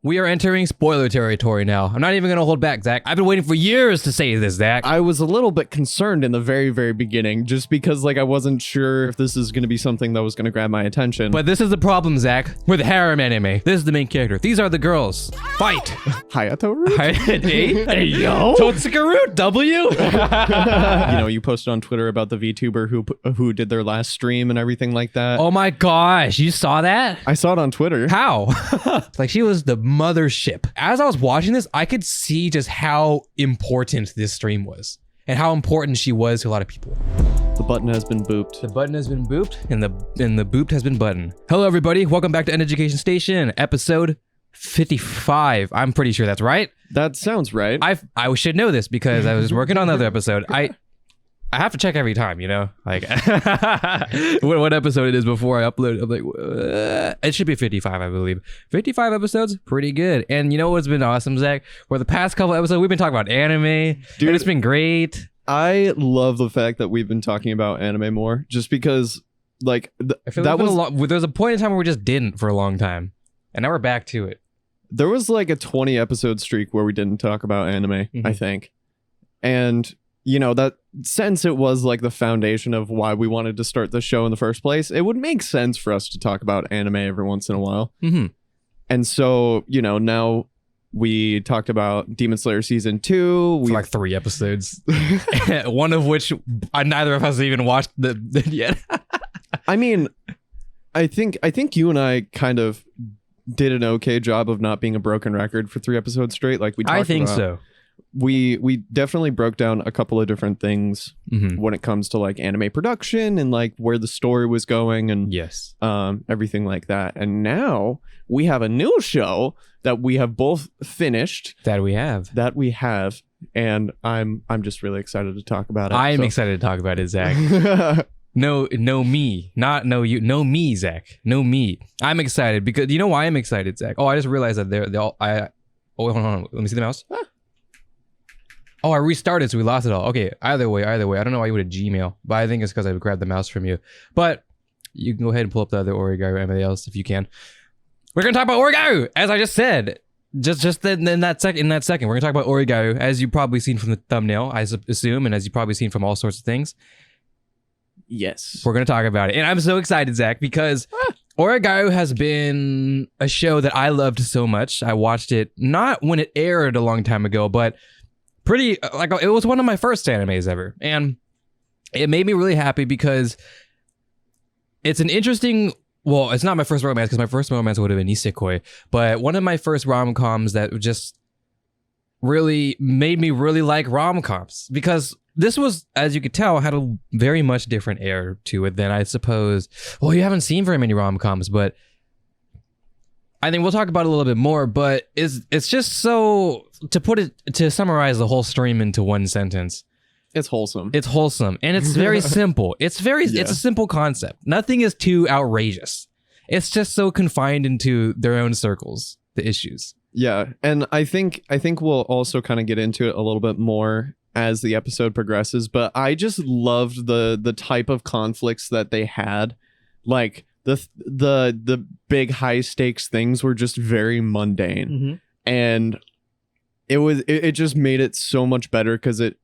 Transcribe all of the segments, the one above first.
We are entering spoiler territory now. I'm not even going to hold back, Zach. I've been waiting for years to say this, Zach. I was a little bit concerned in the very, very beginning, just because like I wasn't sure if this is going to be something that was going to grab my attention. But this is the problem, Zach, with harem anime. This is the main character. These are the girls. Fight. Hayato Root? Hey, yo. Totsuka Root, W. You know, you posted on Twitter about the VTuber who did their last stream and everything like that. Oh my gosh, you saw that? I saw it on Twitter. How? Like she was the mothership. As I was watching this, I could see just how important this stream was and how important she was to a lot of people. The button has been booped. The button has been booped and the booped has been button. Hello everybody, welcome back to End Education Station, episode 55. I'm pretty sure that's right. That sounds right. I should know this because I was working on another episode. I have to check every time, you know, like what episode it is before I upload. I'm like, it should be 55, I believe. 55 episodes, pretty good. And you know what's been awesome, Zach? For the past couple episodes, we've been talking about anime. Dude, and it's been great. I love the fact that we've been talking about anime more, just because, like, I feel that was there was a point in time where we just didn't for a long time, and now we're back to it. There was like a 20 episode streak where we didn't talk about anime, I think, and you know that since it was like the foundation of why we wanted to start the show in the first place, it would make sense for us to talk about anime every once in a while. And so, you know, now we talked about Demon Slayer season 2. We like 3 episodes, one of which neither of us even watched yet. I mean, I think you and I kind of did an okay job of not being a broken record for 3 episodes straight. Like we talked about. I think so. We definitely broke down a couple of different things when it comes to like anime production and like where the story was going and yes, everything like that. And now we have a new show that we have both finished. That we have, and I'm just really excited to talk about it. I am excited to talk about it, Zach. No me, not no you, no me, Zach, no me. I'm excited because you know why I'm excited, Zach? Oh, I just realized that they're all. Hold on. Let me see the mouse. Oh, I restarted, so we lost it all. Okay, either way. I don't know why you would have Gmail, but I think it's because I grabbed the mouse from you. But you can go ahead and pull up the other Oregairu or anybody else if you can. We're gonna talk about Oregairu, as I just said. Just in that second, we're gonna talk about Oregairu, as you've probably seen from the thumbnail, I assume, and as you've probably seen from all sorts of things. Yes, we're gonna talk about it, and I'm so excited, Zach, because Oregairu has been a show that I loved so much. I watched it not when it aired a long time ago, but pretty like it was one of my first animes ever, and it made me really happy because it's an interesting. Well, it's not my first romance because my first romance would have been isekoi, but one of my first rom-coms that just really made me really like rom-coms because this was, as you could tell, had a very much different air to it than I suppose. Well, you haven't seen very many rom-coms, but I think we'll talk about it a little bit more. But it's just so to summarize the whole stream into one sentence. It's wholesome. It's wholesome, and it's very simple. It's a simple concept. Nothing is too outrageous. It's just so confined into their own circles, the issues. Yeah, and I think we'll also kind of get into it a little bit more as the episode progresses, but I just loved the type of conflicts that they had. Like the big high stakes things were just very mundane. And it just made it so much better because it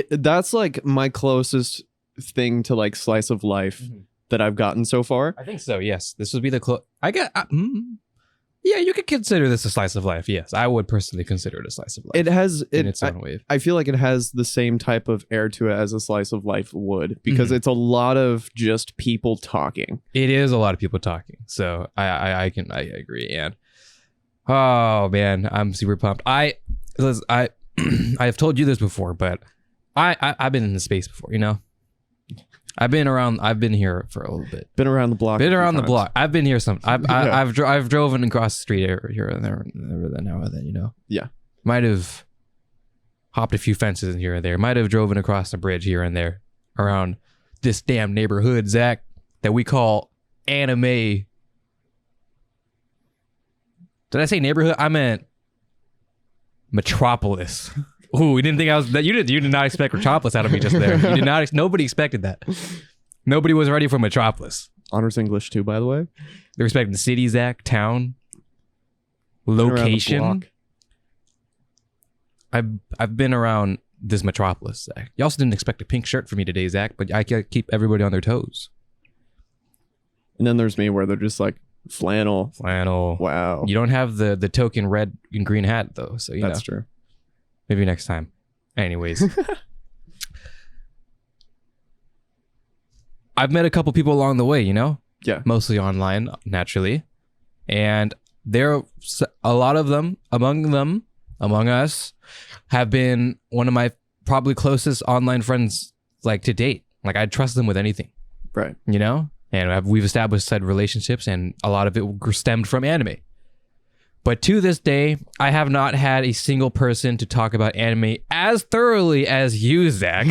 that's like my closest thing to like slice of life that I've gotten so far. I think so. Yes, this would be the yeah, you could consider this a slice of life. Yes, I would personally consider it a slice of life. It has in its own way. I feel like it has the same type of air to it as a slice of life would because it's a lot of just people talking. It is a lot of people talking. So I agree. And oh man, I'm super pumped. I've told you this before, but I've been in the space before, you know. I've been here for a little bit. Been around the block. I've been here I've driven across the street here and there, now and then, you know. Yeah. Might have hopped a few fences here and there. Might have driven across the bridge here and there around this damn neighborhood, Zach, that we call anime. Did I say neighborhood? I meant metropolis. Ooh, we didn't think I was that. You did not expect Metropolis out of me just there. You did not. Nobody expected that. Nobody was ready for Metropolis. Honors English too, by the way. They're expecting the city, Zach, town. location. I've been around this metropolis, Zach. You also didn't expect a pink shirt from me today, Zach, but I can keep everybody on their toes. And then there's me where they're just like flannel. Wow. You don't have the token red and green hat though, so That's true. Maybe next time. Anyways. I've met a couple people along the way, Yeah. Mostly online, naturally. And a lot of them, among us, have been one of my probably closest online friends, like, to date. Like, I'd trust them with anything. Right. And we've established said relationships, and a lot of it stemmed from anime. But to this day, I have not had a single person to talk about anime as thoroughly as you, Zach.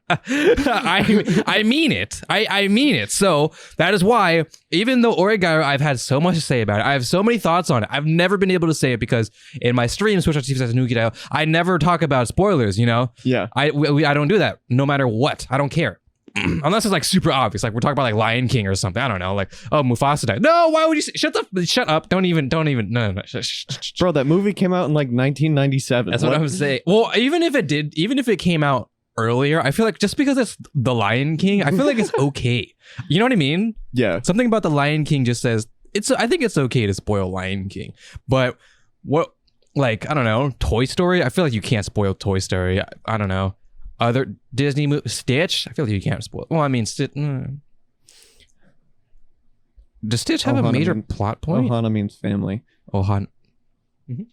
I mean it. I mean it. So that is why, even though Oregairu, I've had so much to say about it, I have so many thoughts on it. I've never been able to say it because in my streams, which Chief says Anuki, I never talk about spoilers. Yeah. I don't do that. No matter what, I don't care. Unless it's like super obvious, like we're talking about like Lion King or something. I don't know, like, oh, Mufasa died. No, why would you shut up? Don't even. No. Bro, that movie came out in like 1997. That's what I'm saying. Well, even if it came out earlier, I feel like just because it's the Lion King, I feel like it's okay. You know what I mean? Yeah. Something about the Lion King just says I think it's okay to spoil Lion King, but what, like, I don't know, Toy Story. I feel like you can't spoil Toy Story. I don't know. Other Disney movies, Stitch. I feel like you can't spoil. Well, I mean, does Stitch have a major plot point? Ohana means family. Ohana. Mm-hmm.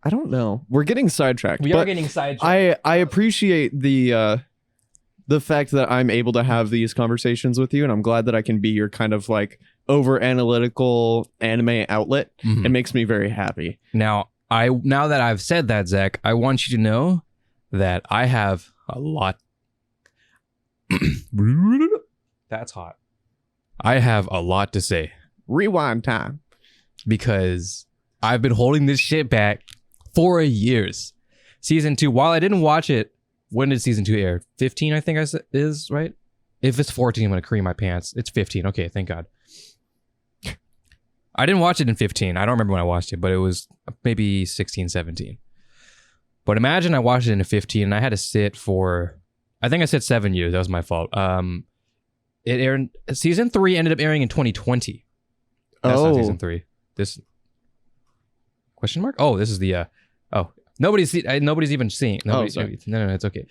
I don't know. We're getting sidetracked. We are getting sidetracked. I appreciate the fact that I'm able to have these conversations with you, and I'm glad that I can be your kind of like over analytical anime outlet. Mm-hmm. It makes me very happy. Now that I've said that, Zach, I want you to know that I have a lot. That's hot. I have a lot to say. Rewind time. Because I've been holding this shit back for years. Season 2, while I didn't watch it, when did season 2 air? 15, I think is, right? If it's 14, I'm going to cream my pants. It's 15. Okay, thank God. I didn't watch it in 15. I don't remember when I watched it, but it was maybe 16, 17. But imagine I watched it in 15 and I had to sit for, I think I said 7 years. That was my fault. It aired, season 3 ended up airing in 2020. That's not season 3. This question mark? Oh, this is the, nobody's even seeing. No, it's okay.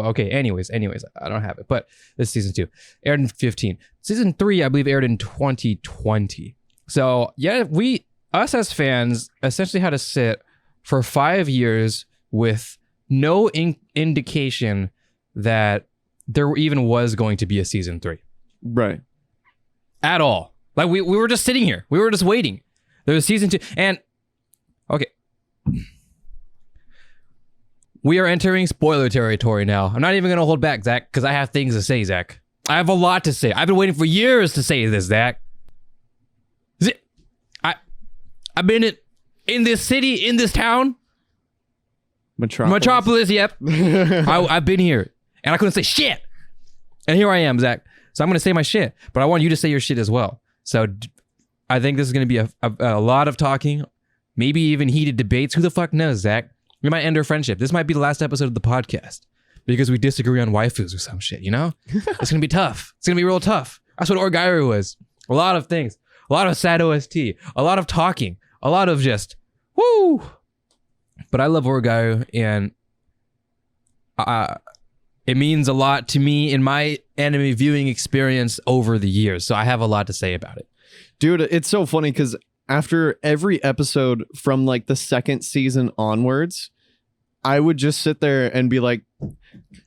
Okay, anyways, I don't have it, but this is season 2. Aired in 15. Season 3, I believe, aired in 2020. So yeah, us as fans essentially had to sit for 5 years with no indication that there even was going to be a season 3. Right. At all. Like we were just sitting here. We were just waiting. There was season 2. And okay. We are entering spoiler territory now. I'm not even going to hold back, Zach, because I have things to say, Zach. I have a lot to say. I've been waiting for years to say this, Zach. I've been in this city, in this town. Metropolis, yep. I've been here. And I couldn't say shit. And here I am, Zach. So I'm going to say my shit. But I want you to say your shit as well. So I think this is going to be a lot of talking. Maybe even heated debates. Who the fuck knows, Zach? We might end our friendship. This might be the last episode of the podcast. Because we disagree on waifus or some shit, you know? It's going to be tough. It's going to be real tough. That's what Oregairu was. A lot of things. A lot of sad OST. A lot of talking. A lot of just, woo! But I love Oregairu, and it means a lot to me in my anime viewing experience over the years. So I have a lot to say about it. Dude, it's so funny because after every episode from like the second season onwards, I would just sit there and be like,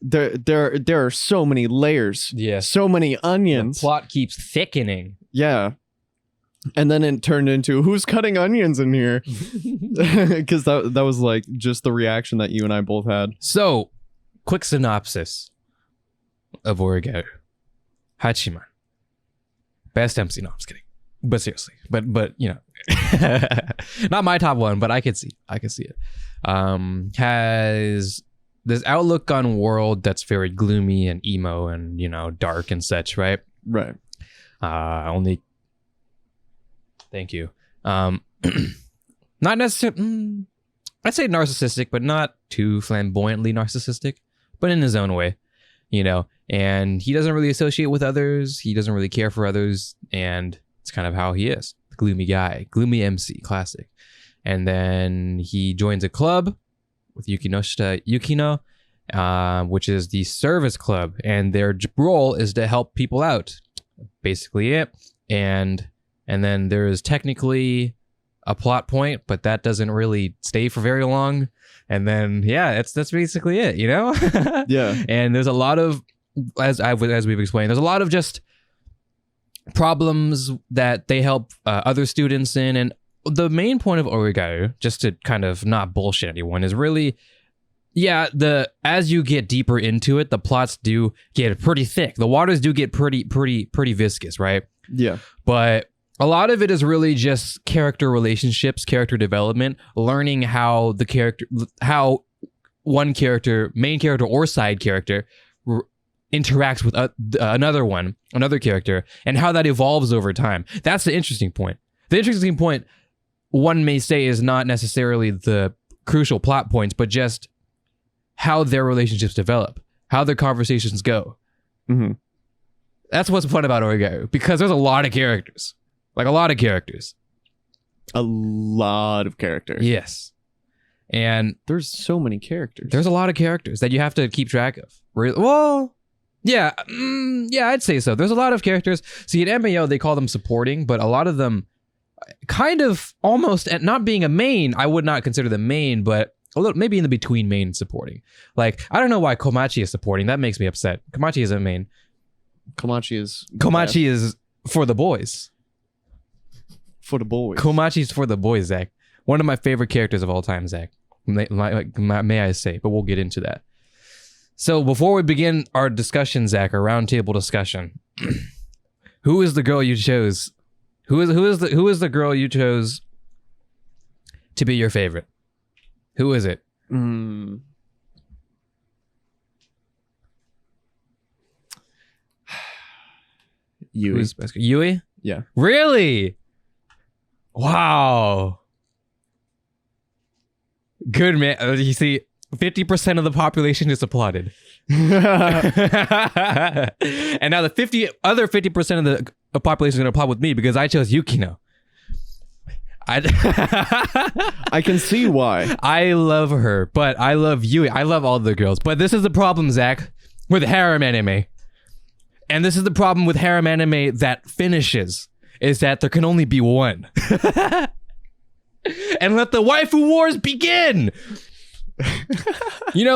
there are so many layers. Yeah. So many onions. The plot keeps thickening. Yeah. And then it turned into, who's cutting onions in here? Because that was like just the reaction that you and I both had. So, quick synopsis of Oregairu. Hachiman. Best MC. No, I'm just kidding. But seriously. But you know. Not my top one, but I can see it. Has this outlook on world that's very gloomy and emo and, you know, dark and such, right? Right. Only Thank you. Not necessarily. I'd say narcissistic, but not too flamboyantly narcissistic, but in his own way, And he doesn't really associate with others. He doesn't really care for others, and it's kind of how he is. The gloomy guy, gloomy MC, classic. And then he joins a club with Yukino, which is the service club, and their role is to help people out. Basically it. And then there is technically a plot point, but that doesn't really stay for very long. And then that's basically it, Yeah. And there's a lot of, as we've explained, there's a lot of just problems that they help other students in. And the main point of Oregairu, just to kind of not bullshit anyone, is really, as you get deeper into it, the plots do get pretty thick. The waters do get pretty viscous, right? Yeah. But a lot of it is really just character relationships, character development, learning how one character, main character or side character, interacts with another character, and how that evolves over time. That's the interesting point. The interesting point, one may say, is not necessarily the crucial plot points, but just how their relationships develop, how their conversations go. Mm-hmm. That's what's fun about Oregairu, because there's a lot of characters. Like a lot of characters. A lot of characters. Yes. And there's so many characters. There's a lot of characters that you have to keep track of. Well, yeah, I'd say so. There's a lot of characters. See, in MAO, they call them supporting, but a lot of them kind of almost, at not being a main, I would not consider them main, but a little, maybe in the between main and supporting. Like, I don't know why Komachi is supporting. That makes me upset. Komachi isn't main. Komachi is for the boys. For the boys. Komachi's for the boys, Zach. One of my favorite characters of all time, Zach. May I say, but we'll get into that. So before we begin our discussion, Zach, our roundtable discussion, who is the girl you chose? Who is the girl you chose to be your favorite? Who is it? Yui. Yui? Yeah. Really? Wow. Good, man. You see, 50% of the population is applauded. And now the other 50% of the population is going to applaud with me because I chose Yukino. I can see why. I love her, but I love Yui. I love all the girls. But this is the problem, Zach, with harem anime. And this is the problem with harem anime that finishes, is that there can only be one. And let the waifu wars begin!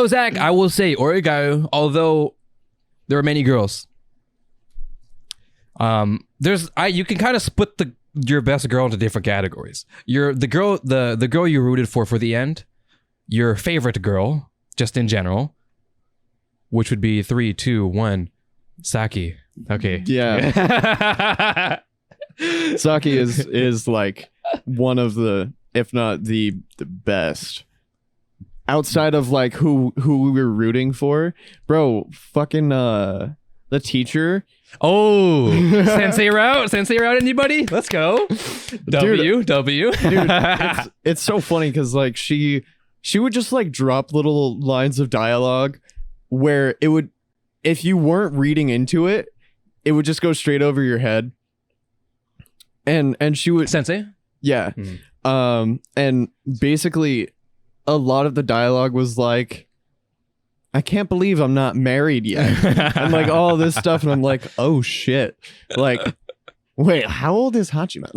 Zach, I will say, Oregairu, although there are many girls, you can kind of split your best girl into different categories. The girl you rooted for the end, your favorite girl, just in general, which would be 3, 2, 1, Saki. Okay. Yeah. Saki is like one of the, if not the best. Outside of like who we were rooting for, bro, fucking the teacher. Oh, Sensei route, anybody? Let's go. W. Dude, it's so funny because like she would just like drop little lines of dialogue where it would, if you weren't reading into it, it would just go straight over your head. And she would Sensei? Yeah. Mm-hmm. And basically a lot of the dialogue was like, I can't believe I'm not married yet. And like all this stuff. And I'm like, oh shit. Like, wait, how old is Hachima?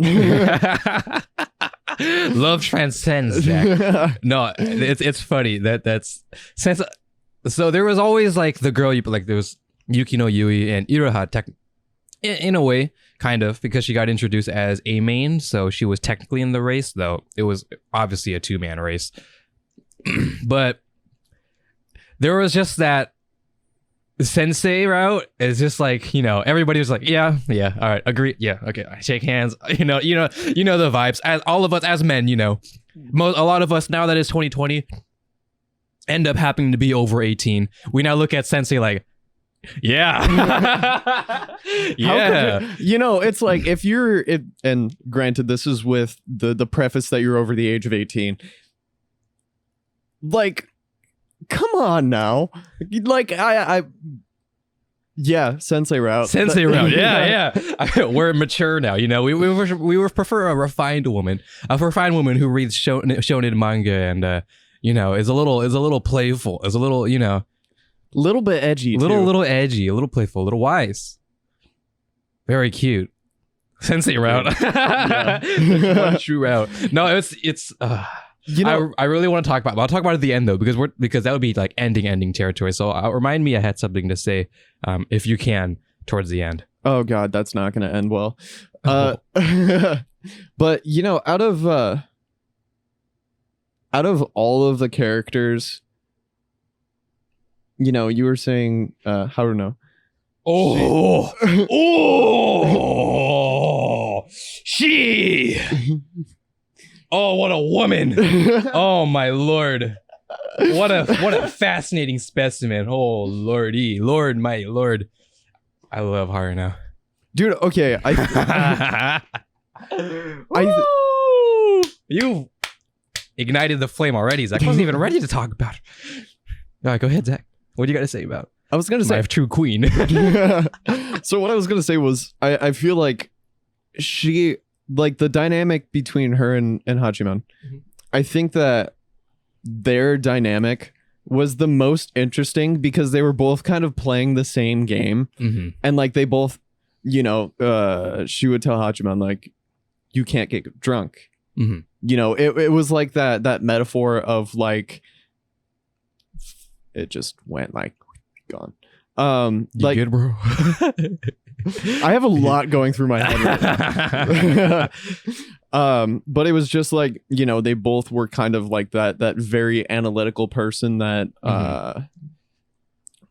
Love transcends that. No, it's funny that's since. So there was always like the girl there was Yukino, Yui, and Iroha in a way, kind of, because she got introduced as a main, so she was technically in the race, though it was obviously a 2-man race. But there was just that Sensei route is just like, everybody was like, yeah, all right, agree, yeah, okay, I shake hands, you know the vibes. As all of us as men, a lot of us now that it's 2020 end up happening to be over 18. We now look at Sensei like, Yeah. Yeah. You know, it's like if you're and granted this is with the preface that you're over the age of 18. Like, come on now. Like I yeah, sensei route. Sensei route. Yeah, yeah. We're mature now, you know. We would prefer a refined woman who reads shonen manga and you know, is a little playful, is a little, you know, little bit edgy, little edgy, a little playful, a little wise. Very cute. Sensei route. One true route. No, it's you know, I really want to talk about it, but I'll talk about it at the end though, because that would be like ending territory. So remind me I had something to say, if you can, towards the end. Oh God, that's not going to end well. But you know, out of all of the characters, you know, you were saying Haruno. She. Oh, what a woman! Oh my lord! What a fascinating specimen! Oh lordy, Lord, my lord! I love Haruno, dude. Okay, you ignited the flame already, Zach. I wasn't even ready to talk about it. All right, go ahead, Zach. What do you got to say about? I was gonna say, my true queen. So what I was gonna say was, I feel like she. Like the dynamic between her and Hachiman, I think that their dynamic was the most interesting because they were both kind of playing the same game, and like they both, you know, she would tell Hachiman like, "You can't get drunk." You know, it was like that metaphor of like, it just went like gone. You like good, bro? I have a lot going through my head right now. But it was just like, you know, they both were kind of like that very analytical person that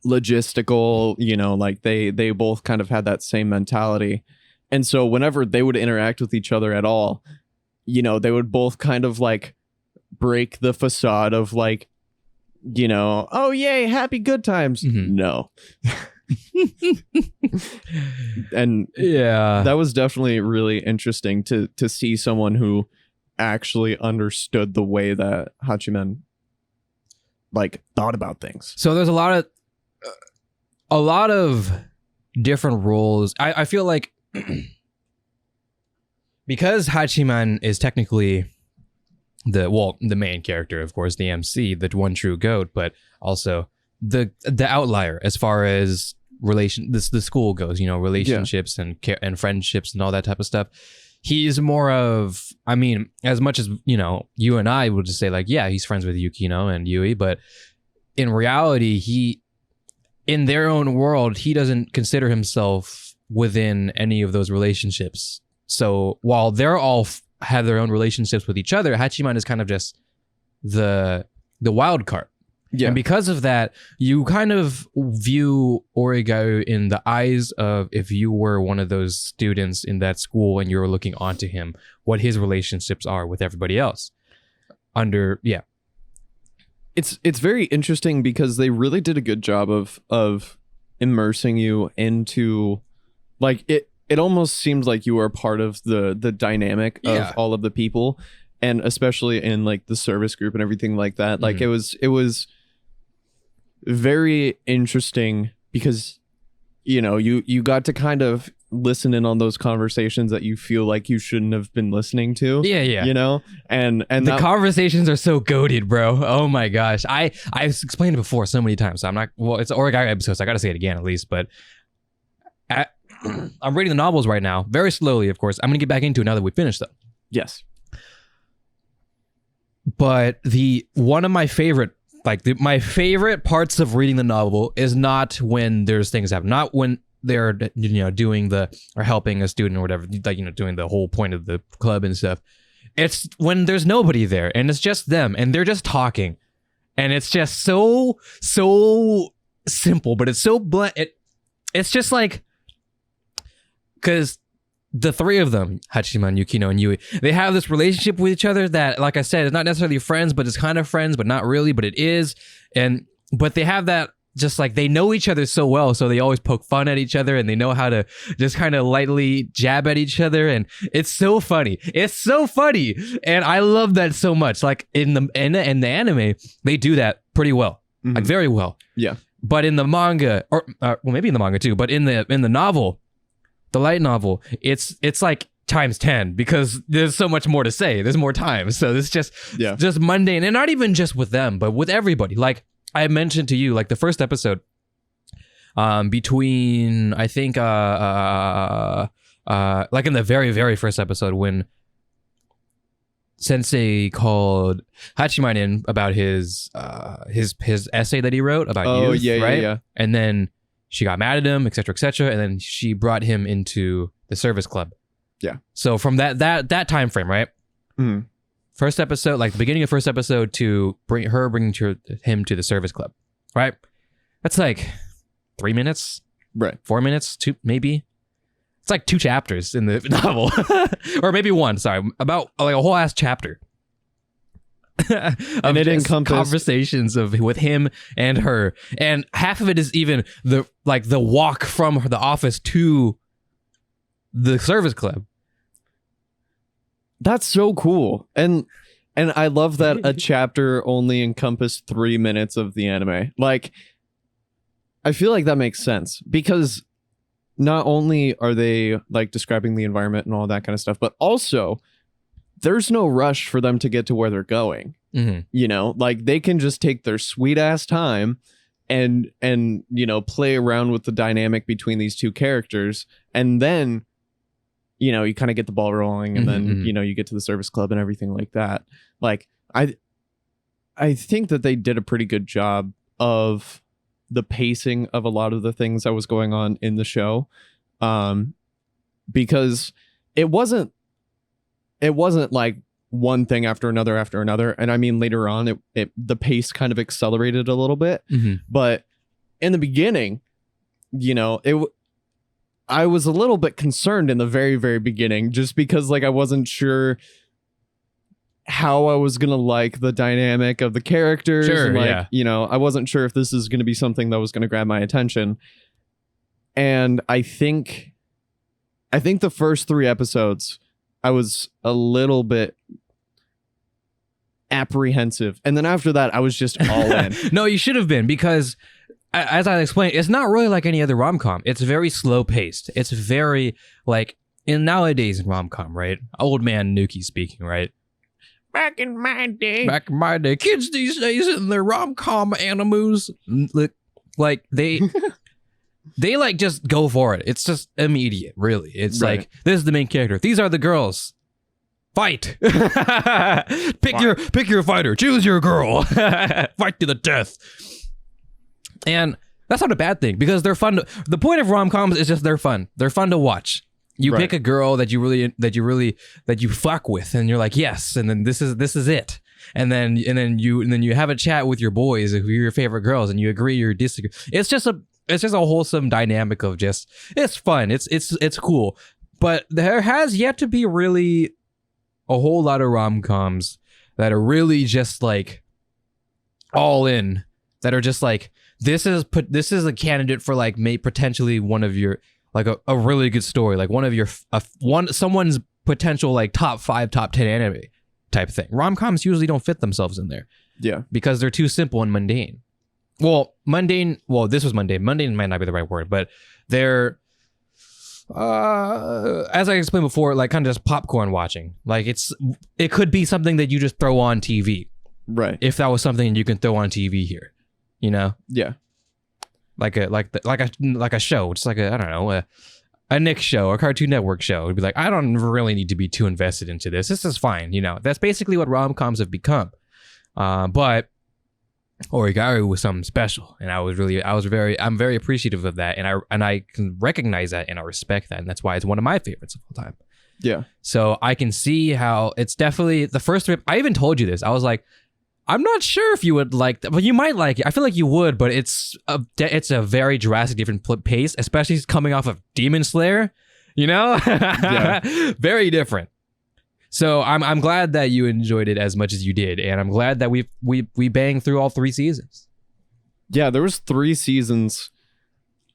logistical, you know, like they both kind of had that same mentality. And so whenever they would interact with each other at all, you know, they would both kind of like break the facade of like, you know, oh yay, happy good times. No. And yeah, that was definitely really interesting to see someone who actually understood the way that Hachiman like thought about things. So there's a lot of different roles. I feel like because Hachiman is technically the main character, of course, the MC, the one true goat, but also the outlier as far as the school goes, you know, relationships and friendships and all that type of stuff. He's more of, I mean, as much as, you know, you and I would just say like, yeah, he's friends with Yukino and Yui, but in reality, in their own world, he doesn't consider himself within any of those relationships. So while they're all have their own relationships with each other, Hachiman is kind of just the wild card. Yeah. And because of that, you kind of view Oregairu in the eyes of, if you were one of those students in that school and you're looking onto him, what his relationships are with everybody else. It's very interesting because they really did a good job of immersing you into, like, it almost seems like you are part of the dynamic of all of the people, and especially in like the service group and everything like that. Like it was very interesting because, you know, you got to kind of listen in on those conversations that you feel like you shouldn't have been listening to. Yeah. You know, and the conversations are so goated, bro. Oh my gosh. I've explained it before so many times. So I'm not, well, it's an Oregairu episode, so I got to say it again at least, but I'm reading the novels right now, very slowly, of course. I'm going to get back into it now that we finished them. Yes. But one of my favorite, my favorite parts of reading the novel is not when there's things happen, not when they're, you know, doing or helping a student or whatever, like, you know, doing the whole point of the club and stuff. It's when there's nobody there and it's just them and they're just talking, and it's just so simple, but it's so blunt. It's just like, because the three of them, Hachiman, Yukino, and Yui, they have this relationship with each other that, like I said, is not necessarily friends, but it's kind of friends, but not really, but it is. But they have that just like they know each other so well, so they always poke fun at each other and they know how to just kind of lightly jab at each other, and it's so funny. It's so funny, and I love that so much. Like in the anime, they do that pretty well, like very well. Yeah. But in the manga, or well, maybe in the manga too, but in the novel, the light novel, it's like times 10 because there's so much more to say. There's more time, so it's just mundane, and not even just with them, but with everybody. Like I mentioned to you, like the first episode, between I think like in the very very first episode when Sensei called Hachiman in about his essay that he wrote about youth, right? Yeah. And then she got mad at him, etc., etc., and then she brought him into the service club. Yeah. So from that time frame, right? Mm. First episode, like the beginning of first episode to bringing him to the service club, right? That's like 3 minutes, right? 4 minutes, 2 maybe. It's like 2 chapters in the novel, or maybe 1. Sorry, about like a whole ass chapter. And it encompassed conversations with him and her, and half of it is even the walk from the office to the service club. That's so cool, and I love that a chapter only encompassed 3 minutes of the anime. Like, I feel like that makes sense because not only are they like describing the environment and all that kind of stuff, but also there's no rush for them to get to where they're going. Mm-hmm. You know, like they can just take their sweet ass time and you know, play around with the dynamic between these two characters, and then you know, you kind of get the ball rolling, and then you know, you get to the service club and everything like that. Like I think that they did a pretty good job of the pacing of a lot of the things that was going on in the show, because it wasn't like one thing after another, and I mean later on the pace kind of accelerated a little bit, but in the beginning, you know, I was a little bit concerned in the very very beginning, just because like I wasn't sure how I was gonna like the dynamic of the characters. Sure, and, like, yeah. you know, I wasn't sure if this is gonna be something that was gonna grab my attention. And I think the first 3 episodes, I was a little bit apprehensive, and then after that, I was just all in. No, you should have been, because as I explained, it's not really like any other rom-com. It's very slow paced. It's very like in nowadays rom-com, right? Old man Anuki speaking, right? Back in my day, kids these days in their rom-com animus, like they like just go for it. It's just immediate, really. It's Right. like, this is the main character. These are the girls. Fight. Pick your fighter. Choose your girl. Fight to the death. And that's not a bad thing, because they're fun. The point of rom-coms is just they're fun. They're fun to watch. You pick a girl that you fuck with, and you're like, yes, and then this is it. And then you have a chat with your boys, who are your favorite girls, and you agree or disagree. It's just a wholesome dynamic of just, it's fun. It's cool. But there has yet to be really a whole lot of rom-coms that are really just like all in, that are just like, this is a candidate for like potentially one of your, like a really good story, like one of your someone's potential like top 5, top 10 anime type thing. Rom-coms usually don't fit themselves in there. Yeah. Because they're too simple and mundane. Well, this was mundane. Mundane might not be the right word, but they're as I explained before, like kind of just popcorn watching. Like it could be something that you just throw on TV. Right. If that was something you can throw on TV here, you know? Yeah. Like a show. It's like a Nick show, a Cartoon Network show. It'd be like, I don't really need to be too invested into this. This is fine, you know. That's basically what rom-coms have become. But Oregairu was something special, and I'm very appreciative of that, and I can recognize that, and I respect that, and that's why it's one of my favorites of all time. Yeah. So I can see how it's definitely the first trip. I even told you this. I was like, I'm not sure if you would like that, but you might like it. I feel like you would, but it's a very drastic different pace, especially coming off of Demon Slayer, you know? Yeah. Very different. So I'm glad that you enjoyed it as much as you did, and I'm glad that we banged through all 3 seasons. Yeah, there was 3 seasons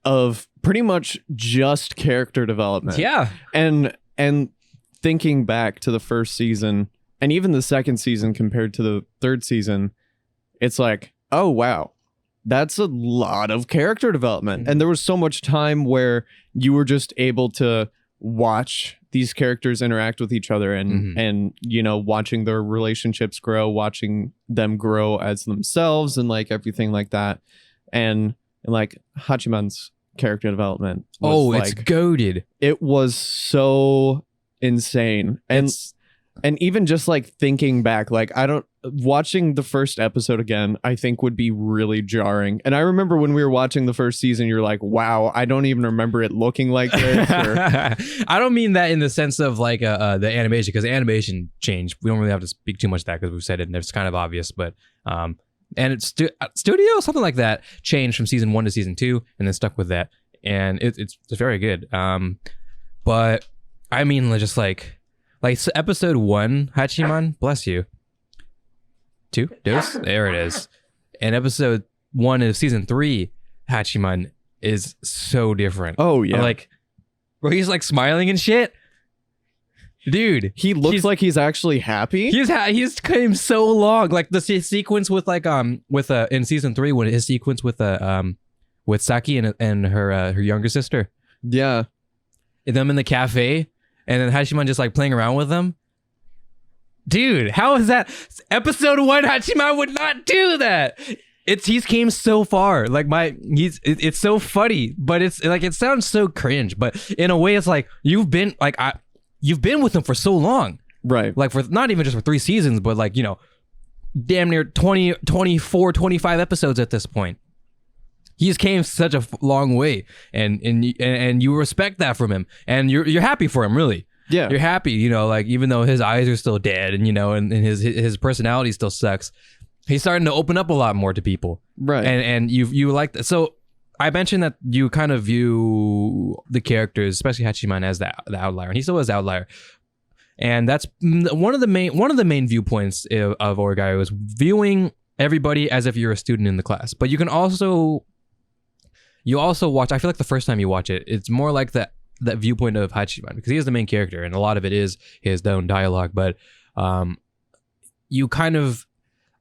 of pretty much just character development. Yeah. And thinking back to the first season and even the second season compared to the third season, it's like, oh wow, that's a lot of character development. Mm-hmm. And there was so much time where you were just able to watch these characters interact with each other and you know, watching their relationships grow, watching them grow as themselves and like everything like that. And like Hachiman's character development was it's goated. it was so insane. And even just like thinking back, like watching the first episode again, I think would be really jarring. And I remember when we were watching the first season, you're like, wow, I don't even remember it looking like this. I don't mean that in the sense of like the animation, because animation changed. We don't really have to speak too much of that because we've said it and it's kind of obvious, but and it's studio, something like that, changed from season 1 to season 2 and then stuck with that. And it's very good. But I mean, just like so episode 1, Hachiman, bless you. 2, dose, there it is. And episode 1 of season 3, Hachiman is so different. Oh yeah, like where he's like smiling and shit. Dude, he looks like he's actually happy. He's came so long. Like the sequence with like in season 3 when his sequence with Saki and her younger sister. Yeah, them in the cafe. And then Hachiman just like playing around with them. Dude, how is that? Episode 1, Hachiman would not do that. He's came so far. Like it's so funny, but it's like it sounds so cringe. But in a way, it's like you've been with him for so long, right? Like for not even just for 3 seasons, but like, you know, damn near 20, 24, 25 episodes at this point. He's came such a long way, and you respect that from him, and you're happy for him, really. Yeah, you're happy, you know, like even though his eyes are still dead, and you know, and his personality still sucks, he's starting to open up a lot more to people, right? And you like that. So I mentioned that you kind of view the characters, especially Hachiman, as the outlier, and he still is the outlier. And that's one of the main viewpoints of Oregairu is viewing everybody as if you're a student in the class, but you also watch, I feel like the first time you watch it, it's more like that viewpoint of Hachiman, because he is the main character and a lot of it is his own dialogue, but you kind of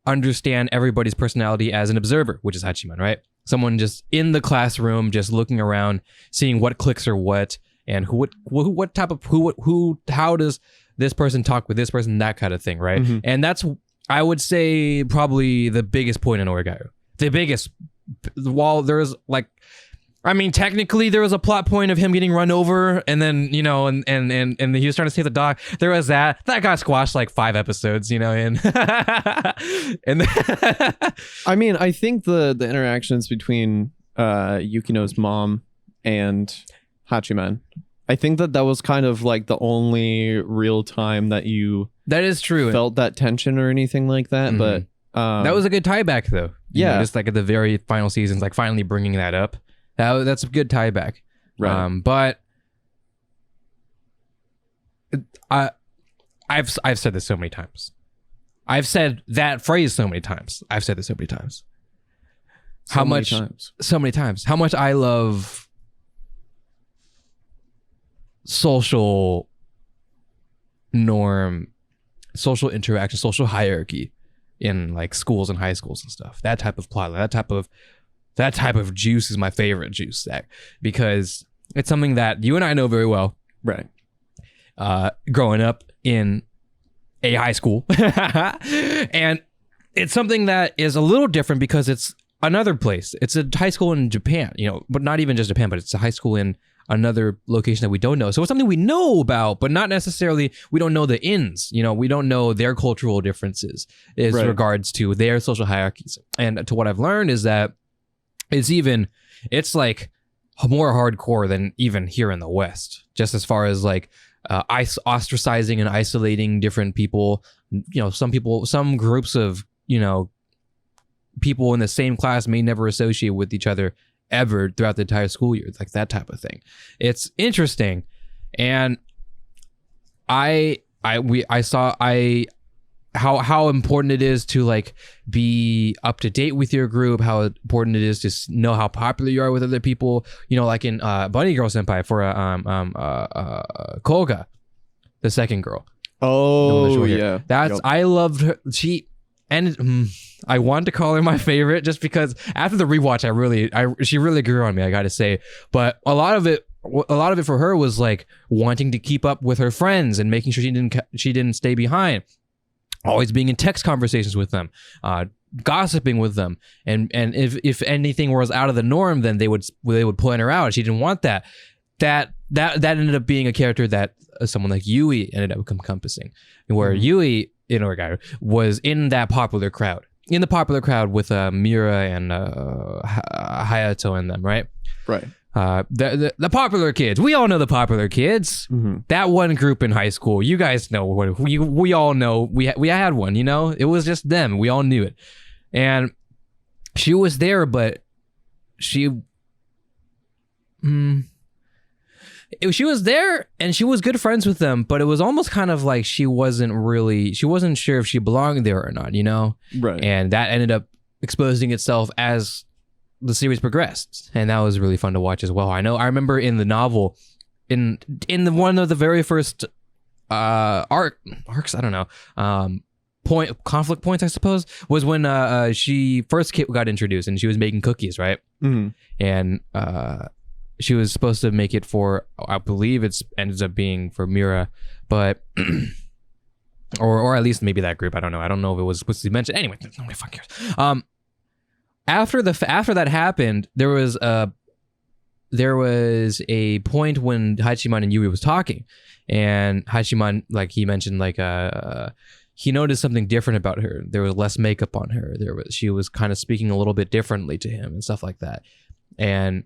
understand everybody's personality as an observer, which is Hachiman, right? Someone just in the classroom, just looking around, seeing what clicks or what, and how does this person talk with this person, that kind of thing, right? Mm-hmm. And that's, I would say, probably the biggest point in Oregairu. The biggest. While there's like, I mean, technically there was a plot point of him getting run over, and then, you know, and he was trying to save the dog. There was that got squashed like 5 episodes, you know, and I mean, I think the interactions between Yukino's mom and Hachiman, I think that was kind of like the only real time that is true, felt that tension or anything like that. Mm-hmm. But that was a good tie back though. Yeah, just like at the very final seasons, like finally bringing that up. That's a good tie back. Right. But I've said this so many times. I've said that phrase so many times. I've said this so many times. So many times. How much I love social norm, social interaction, social hierarchy in like schools and high schools and stuff. That type of plot, that type of juice is my favorite juice, Zach, because it's something that you and I know very well. Right. Growing up in a high school. And it's something that is a little different because it's another place. It's a high school in Japan, you know, but not even just Japan, but it's a high school in another location that we don't know. So it's something we know about, but not necessarily, we don't know the ins, you know, we don't know their cultural differences as regards to their social hierarchies. And to what I've learned is that it's like more hardcore than even here in the West, just as far as like ostracizing and isolating different people, you know, some groups of, you know, people in the same class may never associate with each other ever throughout the entire school year. It's like that type of thing. It's interesting. And I how important it is to like be up to date with your group, how important it is to know how popular you are with other people. You know, like in Bunny Girl Senpai for Koga, the second girl. Oh yeah, that's I loved her. I wanted to call her my favorite just because after the rewatch, she really grew on me, I gotta say. But a lot of it for her was like wanting to keep up with her friends and making sure she didn't stay behind. Always being in text conversations with them, gossiping with them, and if anything was out of the norm, then they would point her out. She didn't want that. That ended up being a character that someone like Yui ended up encompassing, where Yui in Oregairu was in that popular crowd, with Mira and Hayato and them, right? Right. The popular kids. We all know the popular kids. Mm-hmm. That one group in high school. You guys know what we all know. We had one. You know, it was just them. We all knew it, and she was there, but she was there, and she was good friends with them. But it was almost kind of like she wasn't sure if she belonged there or not. You know, right? And that ended up exposing itself as the series progressed, and that was really fun to watch as well. I remember in the novel, in the one of the very first arcs, I don't know, conflict points, I suppose, was when she first got introduced and she was making cookies, right? Mm-hmm. And she was supposed to make it for, I believe it ends up being for Mira, but or at least maybe that group. I don't know if it was supposed to be mentioned. Anyway, nobody fucking cares. After that happened, there was a point when Hachiman and Yui was talking, and Hachiman, like he mentioned, like he noticed something different about her. There was less makeup on her. She was kind of speaking a little bit differently to him and stuff like that. And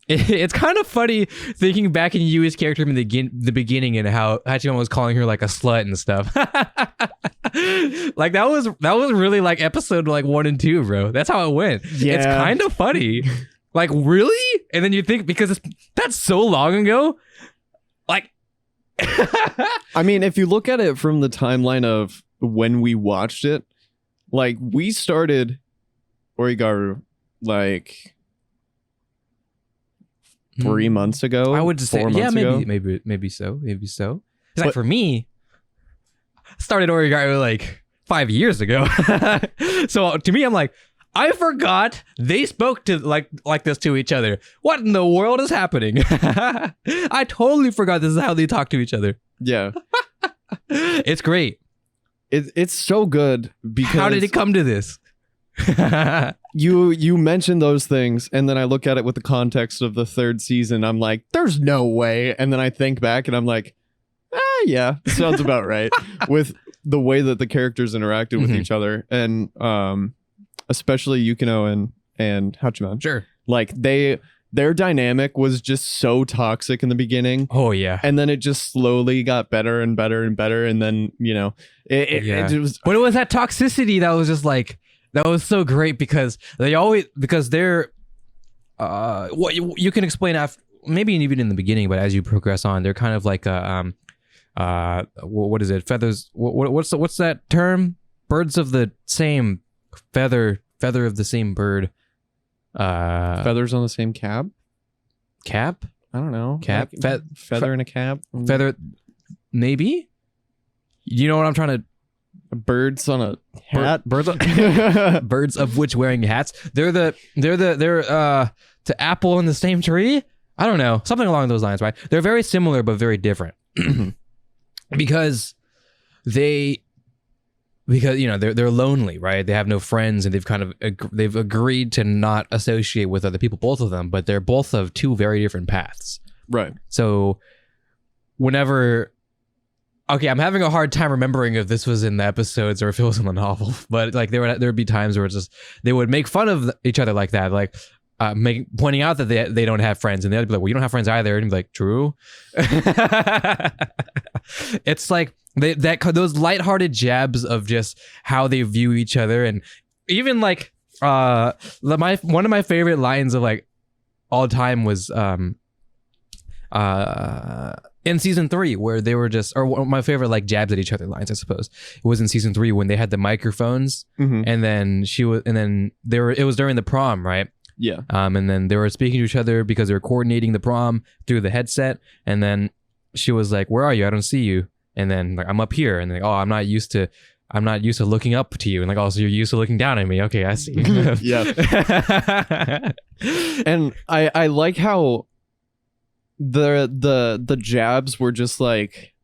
it's kind of funny thinking back in Yui's character in the beginning and how Hachiman was calling her like a slut and stuff. Like that was really like episode like 1 and 2, bro. That's how it went. Yeah. It's kind of funny. Like, really? And then you think, because that's so long ago, like I mean, if you look at it from the timeline of when we watched it, like we started Oregairu like 3 months ago. I would just say, 4 months yeah, ago. maybe so. It's like for me, I started Oregairu like 5 years ago. So to me, I'm like, I forgot they spoke to like this to each other. What in the world is happening? I totally forgot this is how they talk to each other. Yeah. It's great. It's so good because how did it come to this? You mentioned those things, and then I look at it with the context of the third season. I'm like, there's no way. And then I think back and I'm like, yeah, sounds about right. With the way that the characters interacted with each other, and especially Yukino and Hachiman. Sure. Like their dynamic was just so toxic in the beginning. Oh yeah. And then it just slowly got better and better and better. And then, you know, it was. But it was that toxicity that was just like, that was so great because they're what you can explain after, maybe even in the beginning, but as you progress on, they're kind of like what is it? Feathers. What's that term? Birds of the same feather of the same bird. Feathers on the same cap? Cap? I don't know. Cap? Feather in a cap? Feather? Maybe? You know what I'm trying to... Birds on a hat? Birds of which wearing hats. They're to apple in the same tree? I don't know. Something along those lines, right? They're very similar, but very different. Because you know they're lonely, right? They have no friends, and they've agreed to not associate with other people, both of them, but they're both of two very different paths, right? So whenever, okay, I'm having a hard time remembering if this was in the episodes or if it was in the novel, but like there would be times where it's just they would make fun of each other like that, like pointing out that they don't have friends, and they'd be like, well, you don't have friends either, and be like, true. It's like those lighthearted jabs of just how they view each other, and even like one of my favorite lines of like all time was in season 3 where they were just, or one of my favorite like jabs at each other lines, I suppose, it was in season 3 when they had the microphones, and then it was during the prom, right? Yeah. And then they were speaking to each other because they were coordinating the prom through the headset, and then she was like, "Where are you? I don't see you." And then like, "I'm up here," and like, "Oh, I'm not used to looking up to you," and like, "Oh, so you're used to looking down at me? Okay, I see." Yeah. And I like how the jabs were just like,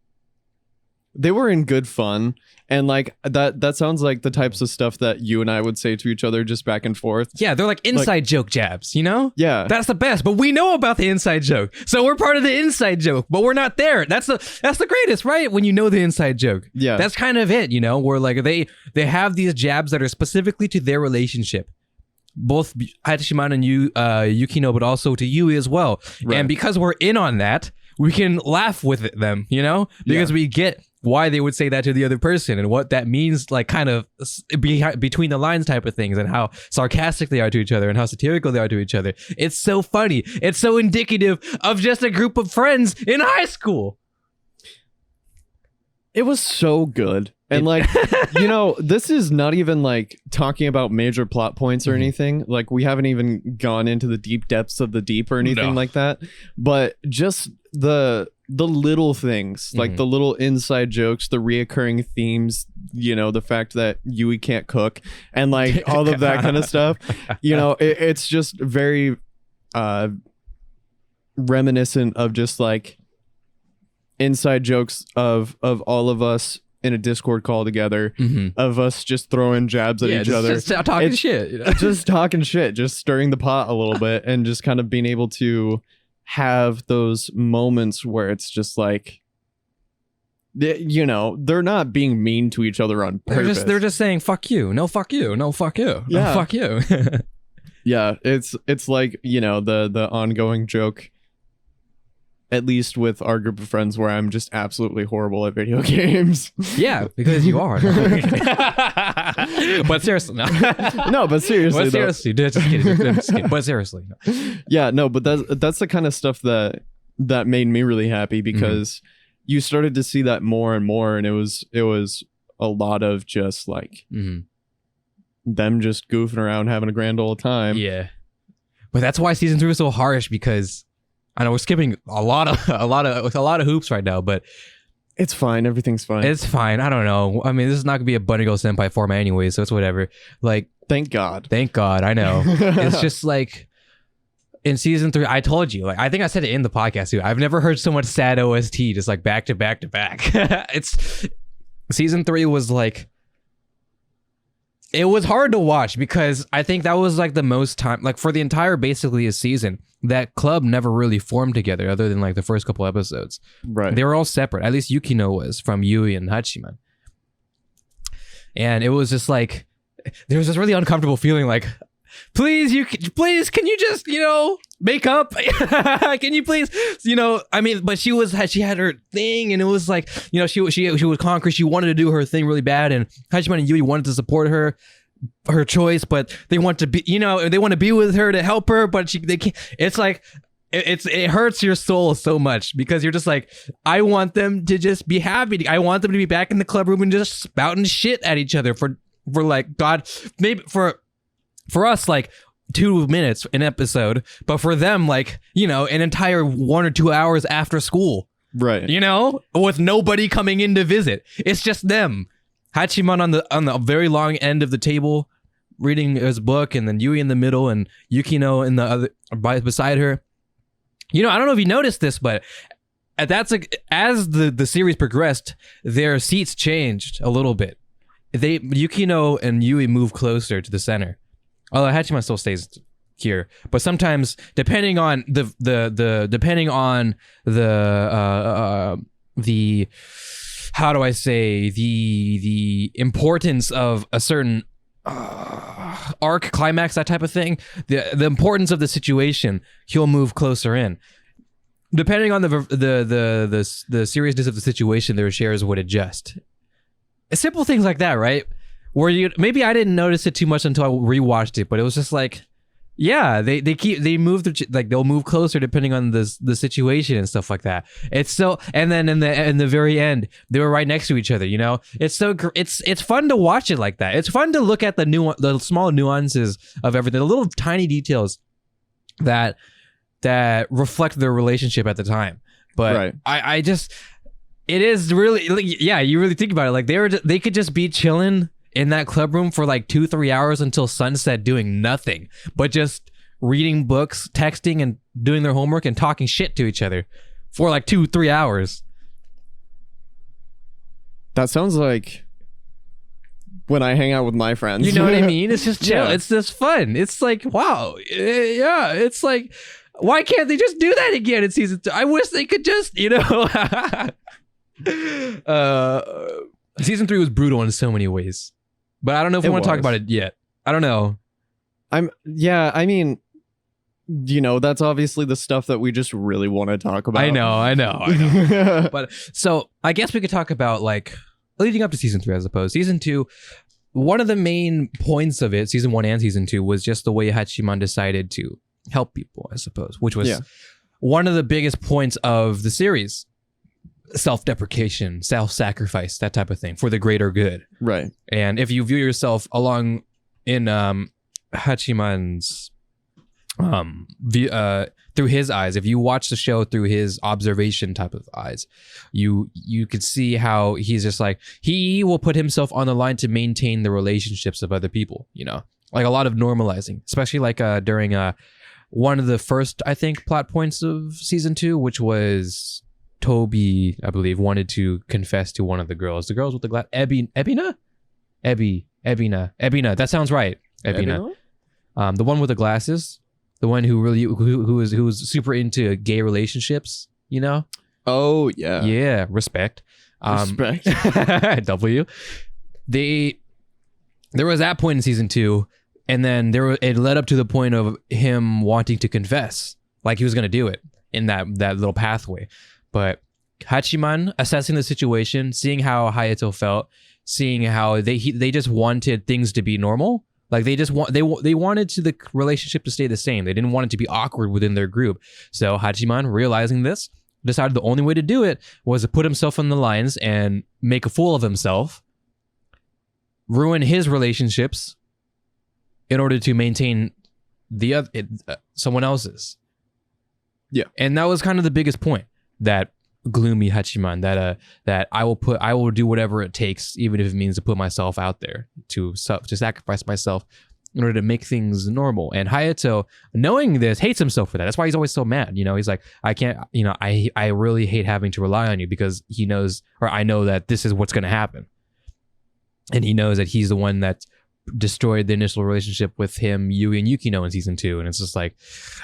they were in good fun, and like that sounds like the types of stuff that you and I would say to each other just back and forth. Yeah, they're like inside joke jabs, you know? Yeah. That's the best, but we know about the inside joke. So we're part of the inside joke, but we're not there. That's the greatest, right? When you know the inside joke. Yeah. That's kind of it, you know, where like they have these jabs that are specifically to their relationship. Both Hachiman and Yukino, but also to Yui as well. Right. And because we're in on that, we can laugh with them, you know? Because we get why they would say that to the other person and what that means, like kind of between the lines type of things, and how sarcastic they are to each other and how satirical they are to each other. It's so funny. It's so indicative of just a group of friends in high school. It was so good. And like, you know, this is not even like talking about major plot points or anything. Like, we haven't even gone into the deep depths of the deep or anything like that. But just the little things, like the little inside jokes, the reoccurring themes, you know, the fact that Yui can't cook and like all of that kind of stuff, you know, it's just very reminiscent of just like inside jokes of all of us in a Discord call together, of us just throwing jabs at each other. Just talking shit. You know? Just talking shit, just stirring the pot a little bit, and just kind of being able to have those moments where it's just like, you know, they're not being mean to each other on purpose. They're just saying fuck you, no fuck you, no fuck you, Yeah. no fuck you. Yeah, it's like, you know, the ongoing joke, at least with our group of friends, where I'm just absolutely horrible at video games. Yeah, because you are. But seriously, no. No, but seriously, But seriously, just kidding. But seriously, no. Yeah, no, but that's the kind of stuff that made me really happy, because you started to see that more and more, and it was a lot of just like them just goofing around, having a grand old time. Yeah, but that's why season 3 was so harsh, because I know we're skipping a lot of hoops right now, but it's fine. Everything's fine. it's fine. I don't know. I mean, this is not gonna be a Bunny Girl Senpai format anyway, so it's whatever. Like, thank God. I know. It's just like in season 3, I told you, like, I think I said it in the podcast too. I've never heard so much sad OST just like back to back to back. It's season 3 was like, it was hard to watch, because I think that was like the most time, like for the entire basically a season, that club never really formed together other than like the first couple episodes. Right. They were all separate. At least Yukino was from Yui and Hachiman. And it was just like, there was this really uncomfortable feeling like, please, can you just, you know, make up? Can you please, you know, I mean, but she had her thing, and it was like, you know, she was concrete. She wanted to do her thing really bad, and Hachiman and Yui wanted to support her choice, but they want to be, you know, they want to be with her to help her, but they can't. It's like, it hurts your soul so much, because you're just like, I want them to just be happy. I want them to be back in the club room and just spouting shit at each other for like, God, maybe for us, like 2 minutes an episode, but for them, like, you know, an entire 1 or 2 hours after school. Right. You know, with nobody coming in to visit. It's just them. Hachiman on the very long end of the table reading his book, and then Yui in the middle, and Yukino in the other beside her. You know, I don't know if you noticed this, but that's like, as the series progressed, their seats changed a little bit. Yukino and Yui move closer to the center. Although Hachiman still stays here, but sometimes depending on the how do I say, the importance of a certain arc, climax, that type of thing, the importance of the situation, he'll move closer in. Depending on the seriousness of the situation, their shares would adjust. Simple things like that, right? Where maybe I didn't notice it too much until I rewatched it, but it was just like, Yeah, they move like they'll move closer depending on the situation and stuff like that. It's so, and then in the very end they were right next to each other. You know, it's so it's fun to watch it like that. It's fun to look at the small nuances of everything, the little tiny details that reflect their relationship at the time. But Right. I just, it is really, like, yeah, you really think about it, like they could just be chilling in that club room for like 2-3 hours until sunset doing nothing but just reading books, texting, and doing their homework and talking shit to each other for like 2-3 hours. That sounds like when I hang out with my friends. You know what I mean? It's just chill. Yeah. It's just fun. It's like, wow. Yeah. It's like, why can't they just do that again in season 2? I wish they could just, you know. Season 3 was brutal in so many ways. But I don't know if we want to talk about it yet. I don't know. I mean, you know, that's obviously the stuff that we just really want to talk about. I know. But so I guess we could talk about like leading up to season 3, I suppose. Season 2, one of the main points of it, season 1 and season 2, was just the way Hachiman decided to help people, I suppose, which was one of the biggest points of the series. Self-deprecation, self-sacrifice, that type of thing for the greater good. Right. And if you view yourself along in Hachiman's through his eyes, if you watch the show through his observation type of eyes, you could see how he's just like, he will put himself on the line to maintain the relationships of other people, you know, like a lot of normalizing, especially like during one of the first, I think, plot points of season 2, which was Toby, I believe, wanted to confess to one of the girls with the glass. Ebina. That sounds right. Ebina. The one with the glasses, the one who was super into gay relationships. You know. Oh yeah. Yeah. Respect. Respect. W. There was that point in season 2, and then it led up to the point of him wanting to confess, like he was going to do it in that little pathway. But Hachiman assessing the situation, seeing how Hayato felt, seeing how they just wanted things to be normal. Like they wanted the relationship to stay the same. They didn't want it to be awkward within their group. So Hachiman, realizing this, decided the only way to do it was to put himself on the lines and make a fool of himself, ruin his relationships in order to maintain the other someone else's. Yeah. And that was kind of the biggest point. That gloomy Hachiman, that I will do whatever it takes, even if it means to put myself out there, to sacrifice myself in order to make things normal. And Hayato, knowing this, hates himself for that. That's why he's always so mad. You know, he's like, I can't, you know, I really hate having to rely on you, because he knows, or I know that this is what's going to happen. And he knows that he's the one that destroyed the initial relationship with him, Yui and Yukino in season 2, and it's just like,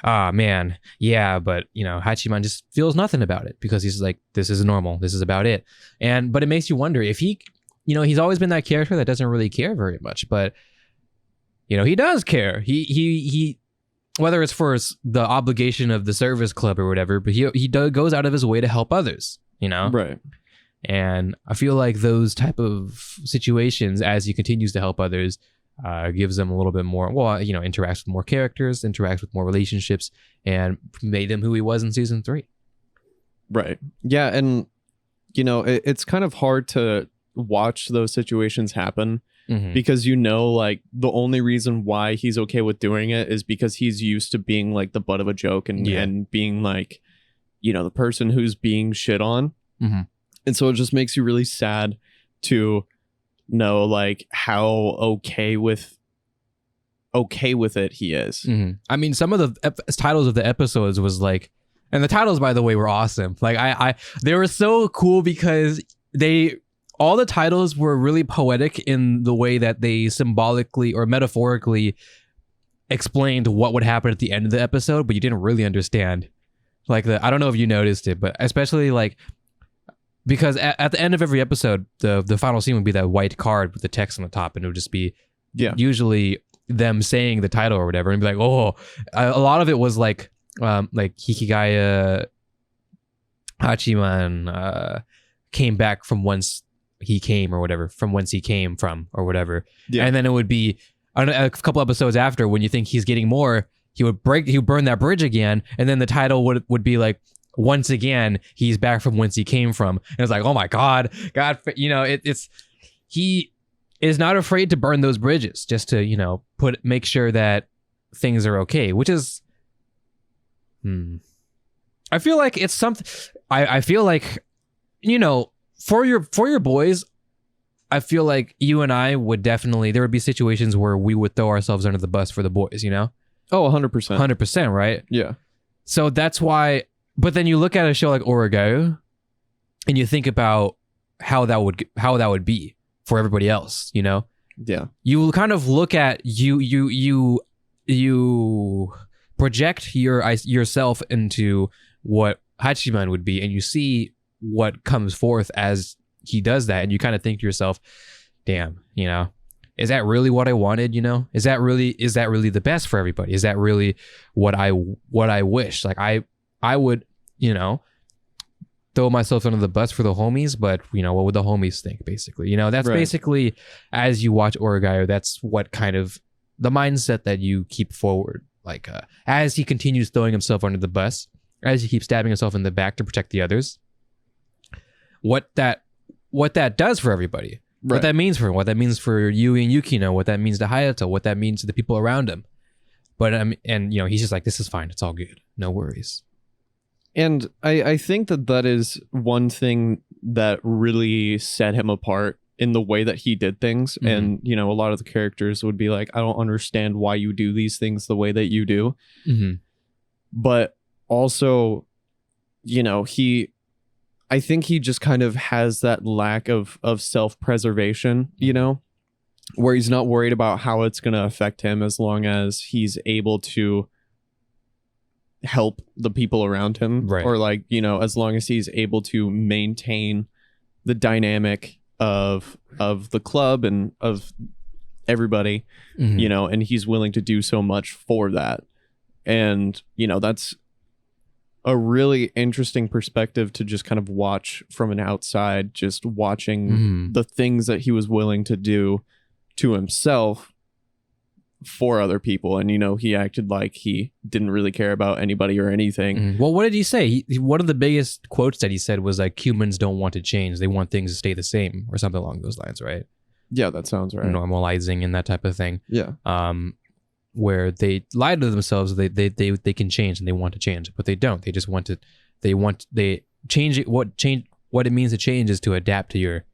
man, yeah, but you know, Hachiman just feels nothing about it, because he's like, this is normal, this is about it. But it makes you wonder if he, you know, he's always been that character that doesn't really care very much, but you know, he does care. He whether it's for the obligation of the service club or whatever, but he goes out of his way to help others, you know? Right. And I feel like those type of situations, as he continues to help others, gives them a little bit more, well, you know, interacts with more characters, interacts with more relationships, and made him who he was in season 3. Right. Yeah. And, you know, it's kind of hard to watch those situations happen, because, you know, like the only reason why he's okay with doing it is because he's used to being like the butt of a joke and being like, you know, the person who's being shit on. And so it just makes you really sad to know like how okay with it he is. I mean, some of the titles of the episodes was like, and the titles, by the way, were awesome. Like they were so cool because all the titles were really poetic in the way that they symbolically or metaphorically explained what would happen at the end of the episode, but you didn't really understand. Like I don't know if you noticed it, but especially like, because at the end of every episode, the final scene would be that white card with the text on the top, and it would just be usually them saying the title or whatever, and be like, oh, a lot of it was like Hikigaya Hachiman came back from whence he came or whatever, from whence he came from or whatever. And then it would be a couple episodes after, when you think he's getting more, he would burn that bridge again, and then the title would be like, once again he's back from whence he came from. And it's like, oh my god, he is not afraid to burn those bridges just to make sure that things are okay, which is I feel like it's something. I feel like for your boys, I feel like you and I would definitely, there would be situations where we would throw ourselves under the bus for the boys, Oh, 100%. 100%, right? Yeah. So that's why, but then you look at a show like Oregairu and you think about how that would be for everybody else, Yeah. You kind of look at you project yourself into what Hachiman would be, and you see what comes forth as he does that, and you kind of think to yourself, damn, is that really what I wanted? Is that really the best for everybody? Is that really what I wish? Like I would, throw myself under the bus for the homies, but what would the homies think, basically? That's right. Basically, as you watch Oregairu, that's what kind of the mindset that you keep forward. Like as he continues throwing himself under the bus, as he keeps stabbing himself in the back to protect the others, what that does for everybody, right. What that means for him, what that means for Yui and Yukino, what that means to Hayato, what that means to the people around him. But he's just like, this is fine, it's all good, no worries. And I think that is one thing that really set him apart in the way that he did things. Mm-hmm. And, a lot of the characters would be like, I don't understand why you do these things the way that you do. Mm-hmm. But also, I think he just kind of has that lack of self-preservation, where he's not worried about how it's going to affect him as long as he's able to help the people around him. Right. Or as long as he's able to maintain the dynamic of the club and of everybody, mm-hmm. And he's willing to do so much for that. And, that's a really interesting perspective to just kind of watch from an outside, just watching mm-hmm. the things that he was willing to do to himself for other people. And, he acted like he didn't really care about anybody or anything. Mm-hmm. Well, what did he say? One of the biggest quotes that he said was like, humans don't want to change. They want things to stay the same, or something along those lines, right? Yeah, that sounds right. Normalizing and that type of thing. Yeah. Where they lie to themselves, they can change and they want to change, but they don't. They just want to. They change it. What it means to change is to adapt to your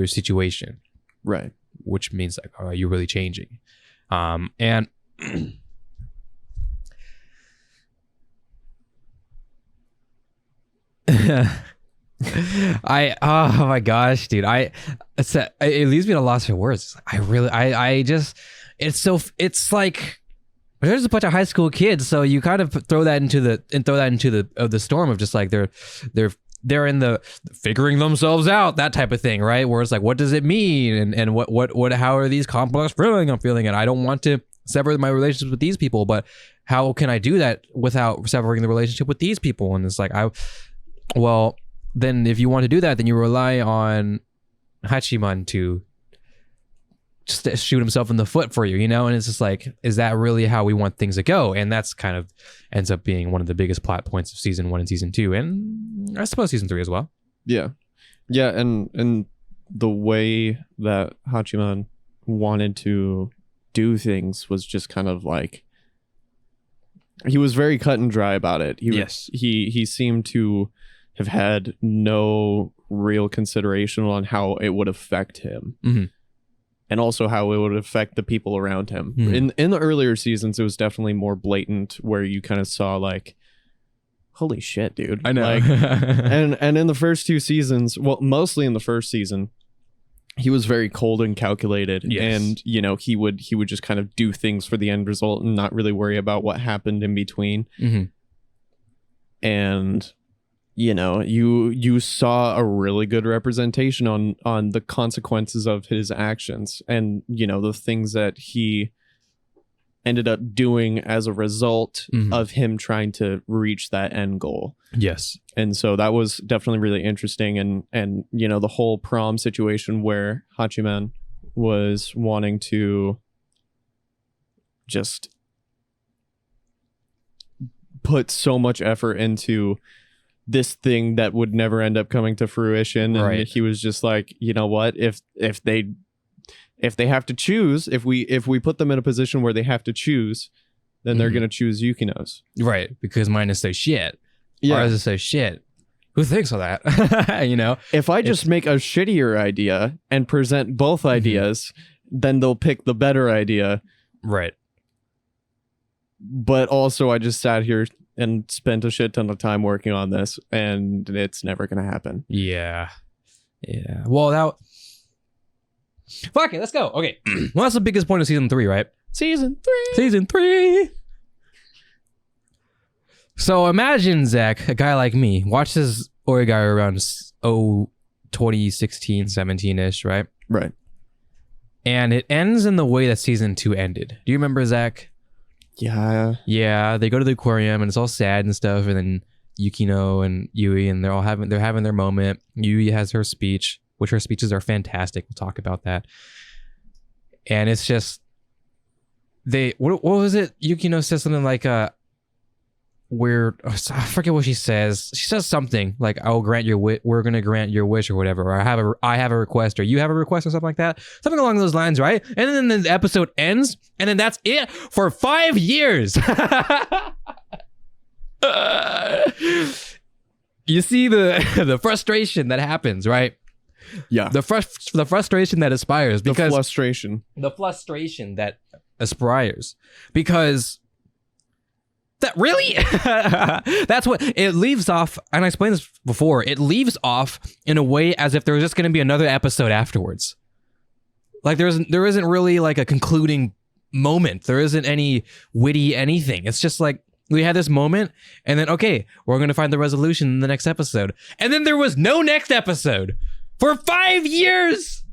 situation, right? Which means like, are you really changing? And oh my gosh, dude, it leaves me at a loss for words. It's like there's a bunch of high school kids, so you kind of throw that into the storm of just like they're in the figuring themselves out, that type of thing, right? Where it's like, what does it mean, and what how are these complex feeling I'm feeling, and I don't want to sever my relationships with these people, but how can I do that without severing the relationship with these people? And it's like, well, then if you want to do that, then you rely on Hachiman to just shoot himself in the foot for you, and it's just like, is that really how we want things to go? And that's kind of ends up being one of the biggest plot points of season 1 and season 2, and I suppose season 3 as well. Yeah, and the way that Hachiman wanted to do things was just kind of like, he was very cut and dry about it. He seemed to have had no real consideration on how it would affect him. Mm-hmm. And also how it would affect the people around him. Mm-hmm. In the earlier seasons, it was definitely more blatant, where you kind of saw like, holy shit, dude. I know. Like, and in the first 2 seasons, well, mostly in the first season, he was very cold and calculated. Yes. And, he would just kind of do things for the end result and not really worry about what happened in between. Mm-hmm. And you saw a really good representation on the consequences of his actions, and the things that he ended up doing as a result mm-hmm. of him trying to reach that end goal. Yes. And so that was definitely really interesting. And the whole prom situation where Hachiman was wanting to just put so much effort into this thing that would never end up coming to fruition, and Right. he was just like, you know what, if they have to choose, if we put them in a position where they have to choose, then they're Mhm. gonna choose Yukino's. Right, because mine is so shit. Yeah. Ours is so shit. Who thinks of that? You know? If I just make a shittier idea and present both ideas, then they'll pick the better idea. Right. But also, I just sat here and spent a shit ton of time working on this, and it's never gonna happen. Yeah. Yeah. Well, that... Fuck it, let's go. Okay. Well, that's the biggest point of season 3, right? Season 3. Season 3. So imagine, Zach, a guy like me, watches Oregairu around 2016, 17-ish, right? Right. And it ends in the way that season 2 ended. Do you remember, Zach? Yeah. Yeah, they go to the aquarium and it's all sad and stuff, and then Yukino and Yui, and they're having their moment. Yui has her speech, which her speeches are fantastic. We'll talk about that. And it's just what was it? Yukino says something like I forget what she says. She says something like, "I will grant your we're gonna grant your wish," or whatever. Or I have a request, or you have a request, or something like that. Something along those lines, right? And then the episode ends, and then that's it for 5 years. You see the frustration that happens, right? Yeah. The frustration that aspires, because the frustration that aspires, because that really that's what it leaves off. And I explained this before. It leaves off in a way as if there was just going to be another episode afterwards. Like there isn't really like a concluding moment. There isn't any witty anything. It's just like we had this moment, and then okay, we're going to find the resolution in the next episode. And then there was no next episode for 5 years.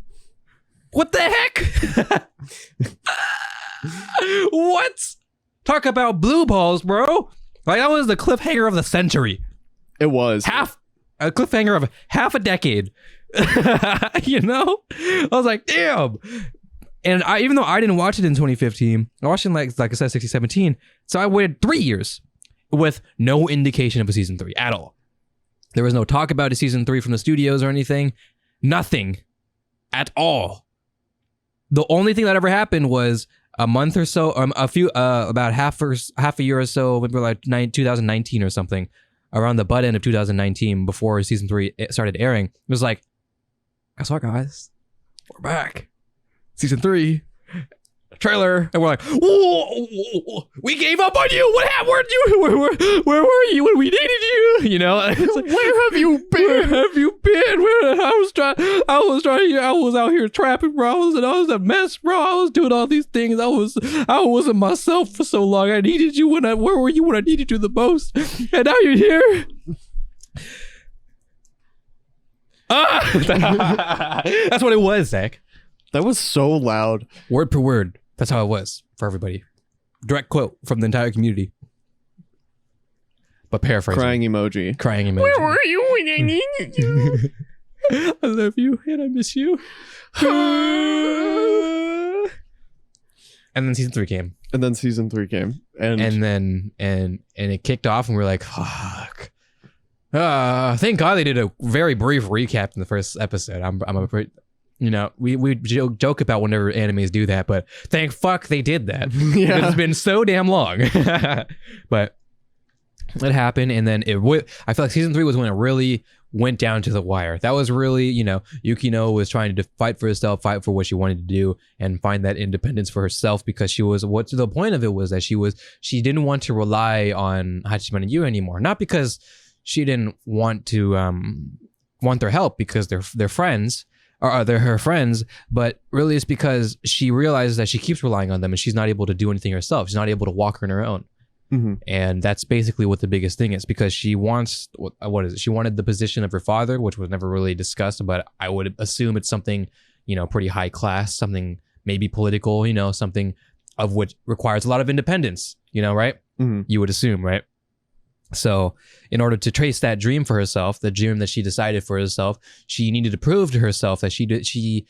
What the heck? What? Talk about blue balls, bro. Like that was the cliffhanger of the century. It was A cliffhanger of half a decade. You know? I was like, damn. And even though I didn't watch it in 2015, I watched it like I said, 2017. So I waited 3 years with no indication of a season 3 at all. There was no talk about a season 3 from the studios or anything. Nothing at all. The only thing that ever happened was a month or so, about half a year or so, maybe like 2019 or something, around the butt end of 2019, before season 3 started airing. It was like, guess what, guys? We're back. Season 3. Trailer. And we're like, whoa, we gave up on you. What happened? Where were you when we needed you? You know? It's like, where have you been? Where have you been? I was out here trapping, bro. I was a mess, bro. I was doing all these things. I wasn't myself for so long. I needed you where were you when I needed you the most? And now you're here. That's what it was, Zach. That was so loud. Word per word. That's how it was for everybody. Direct quote from the entire community. But paraphrasing. Crying emoji. Where were you when I needed you? I love you and I miss you. And then season 3 came. And then season 3 came. And it kicked off, and we were like, fuck. Thank God they did a very brief recap in the first episode. I'm afraid. You know, we joke about whenever animes do that, but thank fuck they did that. Yeah. It's been so damn long. But it happened, and then I feel like season 3 was when it really went down to the wire. That was really, you know, Yukino was trying to fight for herself, fight for what she wanted to do, and find that independence for herself, because the point of it was that she didn't want to rely on Hachiman and Yu anymore. Not because she didn't want to want their help, because they're friends, or they're her friends, but really it's because she realizes that she keeps relying on them and she's not able to do anything herself. She's not able to walk on her own. Mm-hmm. And that's basically what the biggest thing is, because she wants, what is it? She wanted the position of her father, which was never really discussed, but I would assume it's something, you know, pretty high class, something maybe political, you know, something of which requires a lot of independence, you know, right? Mm-hmm. You would assume, right? So in order to trace that dream for herself, the dream that she decided for herself, she needed to prove to herself that she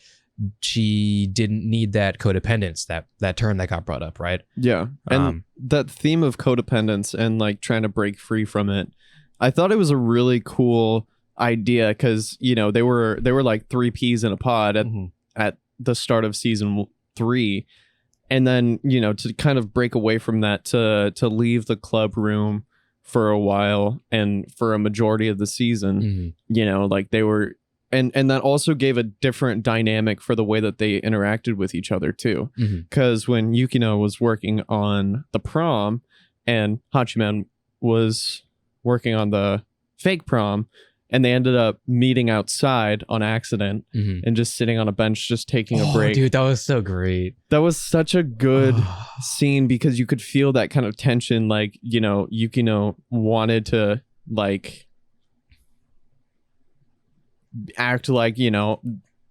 she didn't need that codependence, that term that got brought up, right? Yeah. And that theme of codependence and like trying to break free from it, I thought it was a really cool idea because, you know, they were like three peas in a pod at the start of season 3. And then, you know, to kind of break away from that, to leave the club room for a while and for a majority of the season, you know, like they were, and that also gave a different dynamic for the way that they interacted with each other too. Because when Yukino was working on the prom and Hachiman was working on the fake prom, and they ended up meeting outside on accident and just sitting on a bench, just taking a break. Dude, that was so great. That was such a good scene because you could feel that kind of tension. Like, you know, Yukino wanted to like act like, you know,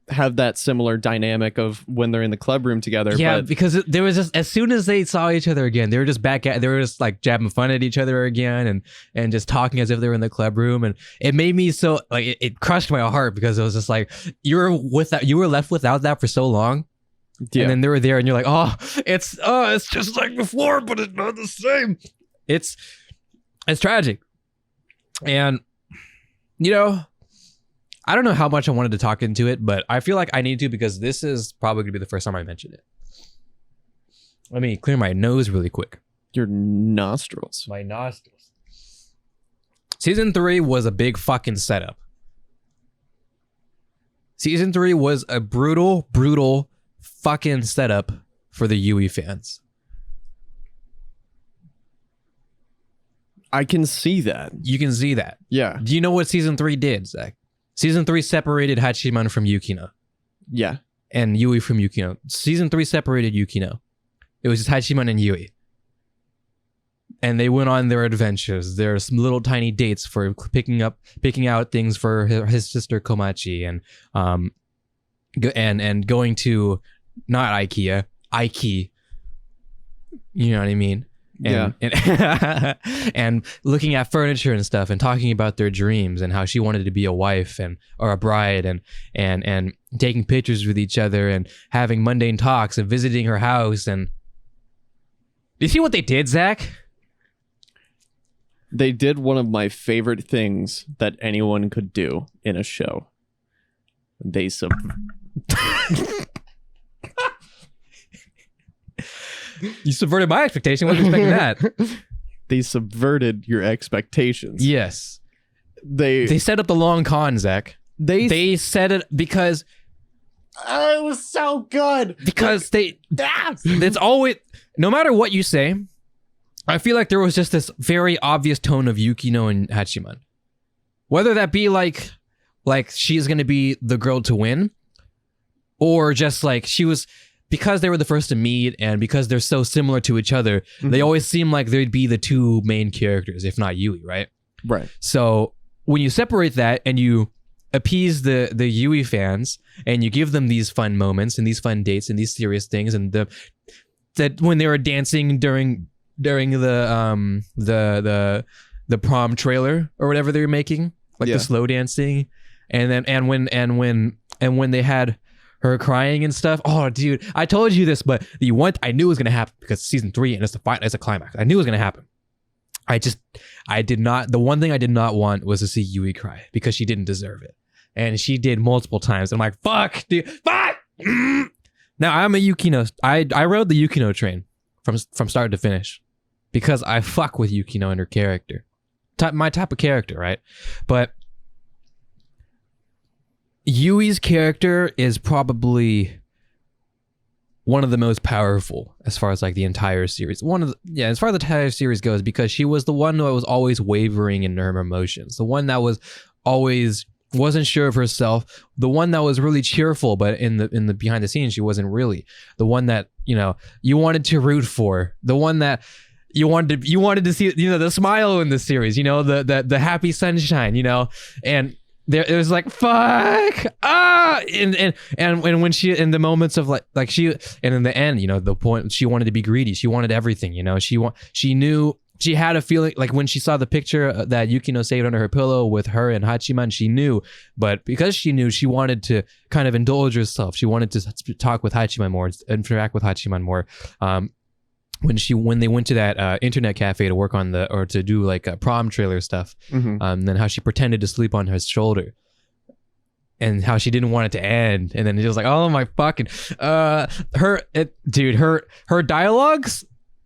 have that similar dynamic of when they're in the club room together. Yeah, but because there was just, as soon as they saw each other again, they were just they were just like jabbing fun at each other again and just talking as if they were in the club room. And it made me so like, it crushed my heart because it was just like, you were left without that for so long. Yeah. And then they were there and you're like, it's just like before, but it's not the same. It's tragic. And, you know, I don't know how much I wanted to talk into it, but I feel like I need to because this is probably going to be the first time I mention it. Let me clear my nose really quick. Your nostrils. My nostrils. Season 3 was a big fucking setup. Season 3 was a brutal fucking setup for the Yui fans. I can see that. You can see that. Yeah. Do you know what season 3 did, Zach? Season 3 separated Hachiman from Yukino. Yeah. And Yui from Yukino. Season 3 separated Yukino. It was just Hachiman and Yui. And they went on their adventures. There are some little tiny dates for picking out things for his sister Komachi and going to not IKEA, Ike. You know what I mean? And looking at furniture and stuff and talking about their dreams and how she wanted to be a wife or a bride and taking pictures with each other and having mundane talks and visiting her house. And do you see what they did, Zach? They did one of my favorite things that anyone could do in a show. They You subverted my expectation. What were you expecting that? They subverted your expectations. Yes. They set up the long con, Zach. They set it because it was so good. Because it's always, no matter what you say, I feel like there was just this very obvious tone of Yukino and Hachiman. Whether that be like she's gonna be the girl to win, or just like she was. Because they were the first to meet and because they're so similar to each other, they always seem like they'd be the two main characters, if not Yui, right? Right. So when you separate that and you appease the Yui fans and you give them these fun moments and these fun dates and these serious things and that when they were dancing during the prom trailer or whatever they were making, like the slow dancing, and when they had her crying and stuff. Oh, dude, I told you this, but I knew it was gonna happen because season 3 and it's a climax. I knew it was gonna happen. The one thing I did not want was to see Yui cry because she didn't deserve it, and she did multiple times. I'm like, fuck, dude, fuck. Now I'm a Yukino. I rode the Yukino train from start to finish because I fuck with Yukino and her character, my type of character, right? But Yui's character is probably one of the most powerful as far as like the entire series. As far as the entire series goes, because she was the one that was always wavering in her emotions. The one that was always wasn't sure of herself. The one that was really cheerful, but in the behind the scenes, she wasn't really. The one that, you know, you wanted to root for. The one that you wanted to see, you know, the smile in the series, you know, the happy sunshine, you know, and it was like fuck and when she in the moments of like she and in the end, you know, the point she wanted to be greedy, she wanted everything, you know, she knew she had a feeling like when she saw the picture that Yukino saved under her pillow with her and Hachiman, she knew. But because she knew, she wanted to kind of indulge herself. She wanted to talk with Hachiman more, interact with Hachiman more. When they went to that internet cafe to work on to do like a prom trailer stuff, then how she pretended to sleep on his shoulder. And how she didn't want it to end, and then it was like, oh my fucking, her dialogues,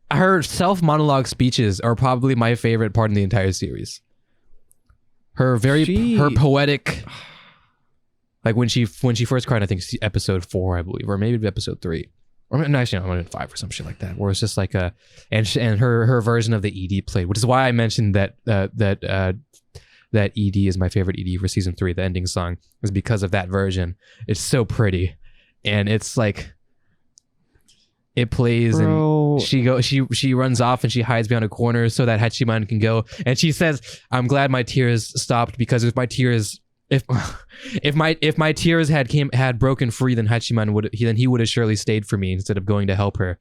her self monologue speeches are probably my favorite part in the entire series. Her poetic, like when she first cried, I think episode 4, I believe, or maybe episode 3, or no, actually, I'm in 5 or some shit like that, where it's just like and her version of the ED played, which is why I mentioned that ED is my favorite ED for season 3. The ending song is because of that version. It's so pretty, and it's like it plays. Bro. And she runs off and she hides behind a corner so that Hachiman can go. And she says, "I'm glad my tears stopped, because if my tears had broken free, then Hachiman would have surely stayed for me instead of going to help her."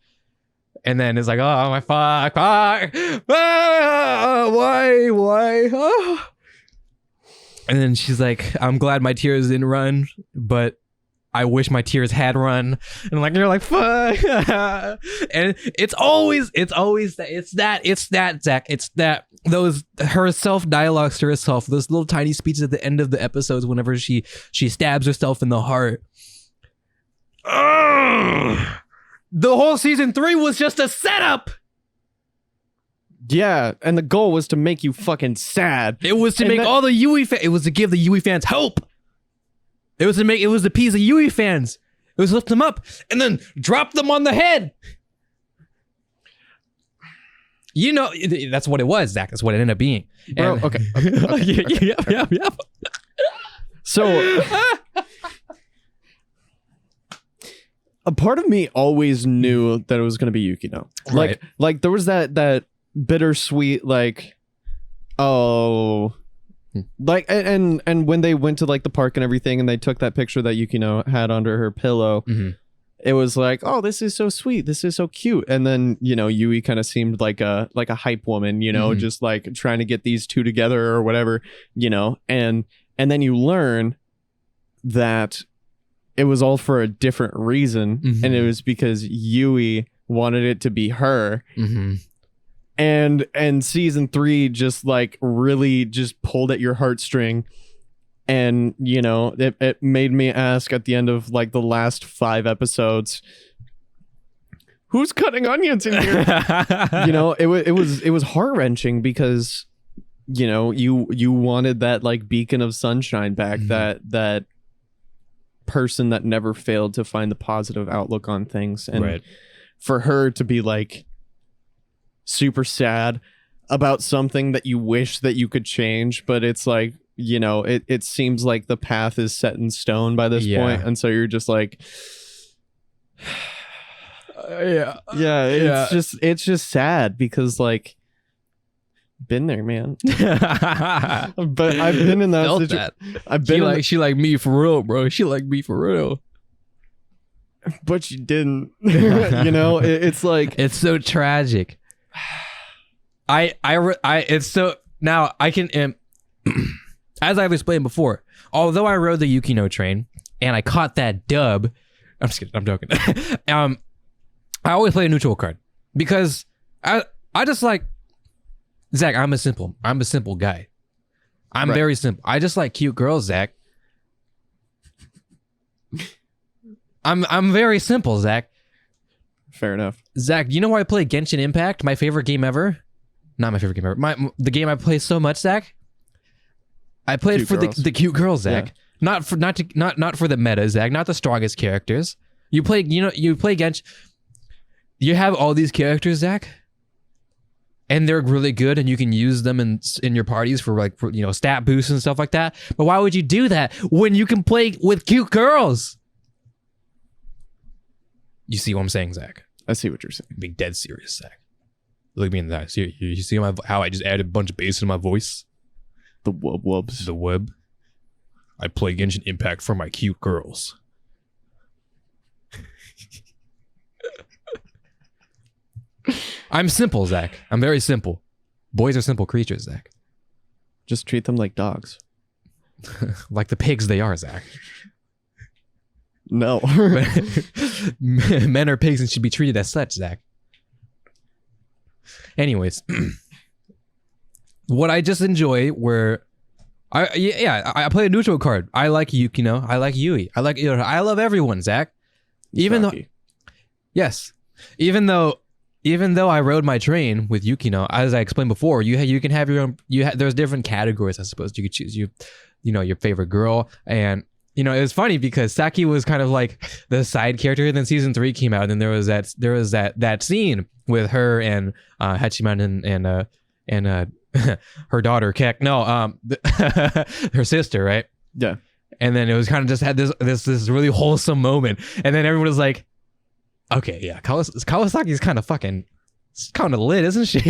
And then it's like, oh my fuck, why? Oh. And then she's like, "I'm glad my tears didn't run, but I wish my tears had run." And like, you're like, fuck. And it's that, Zach. It's that, her self dialogues to herself, those little tiny speeches at the end of the episodes whenever she stabs herself in the heart. Ugh. The whole season 3 was just a setup. Yeah, and the goal was to make you fucking sad. It was to make all the Yui fans. It was to give the Yui fans hope. It was to appease the Yui fans. It was to lift them up and then drop them on the head. You know, that's what it was, Zach. That's what it ended up being. Bro, and, okay. Yeah. So, a part of me always knew that it was going to be Yukino. Like there was that bittersweet, like, oh, like, and when they went to like the park and everything, and they took that picture that Yukino had under her pillow, it was like, oh, this is so sweet, this is so cute. And then, you know, Yui kind of seemed like a hype woman, you know, just like trying to get these two together or whatever, you know, and then you learn that it was all for a different reason, and it was because Yui wanted it to be her. And season 3 just like really just pulled at your heartstring, and you know, it made me ask at the end of like the last 5 episodes, who's cutting onions in here? You know, it was heart-wrenching, because you know, you wanted that like beacon of sunshine back, that person that never failed to find the positive outlook on things, and for her to be like super sad about something that you wish that you could change, but it's like, you know, it seems like the path is set in stone by this point, and so you're just like, it's just sad, because like, been there, man. But I've been in that situation. I've been she like me for real, bro. She like me for real. But she didn't. You know, it's like, it's so tragic. It's so, now I can, as I've explained before, although I rode the Yukino train and I caught that dub, I'm just kidding, I'm joking. I always play a neutral card, because I just like, Zach, I'm a simple guy. I'm very simple. I just like cute girls, Zach. I'm very simple, Zach. Fair enough. Zach, you know why I play Genshin Impact? My favorite game ever? Not my favorite game ever. The game I play so much, Zach. I played cute for the cute girls, Zach. Yeah. Not for the meta, Zach. Not the strongest characters. You play Genshin. You have all these characters, Zach, and they're really good, and you can use them in your parties for stat boosts and stuff like that. But why would you do that when you can play with cute girls? You see what I'm saying, Zach? I see what you're saying. Being dead serious, Zach. Look at me in the eyes. You see how I just added a bunch of bass in my voice? The wubs. The wub. I play Genshin Impact for my cute girls. I'm simple, Zach. I'm very simple. Boys are simple creatures, Zach. Just treat them like dogs. Like the pigs they are, Zach. No. Men are pigs and should be treated as such, Zach. Anyways, what I just enjoy were, I play a neutral card. I like Yukino. I like Yui. I love everyone, Zach. Even Saki. Even though I rode my train with Yukino, as I explained before, you can have your own. There's different categories, I suppose. You could choose your favorite girl, and it was funny because Saki was kind of like the side character. And then season 3 came out, and then there was that scene with her and Hachiman and her daughter Kek. No, her sister, right? Yeah. And then it was kind of just had this really wholesome moment, and then everyone was like, okay, yeah, Kawasaki's kind of fucking, kind of lit, isn't she?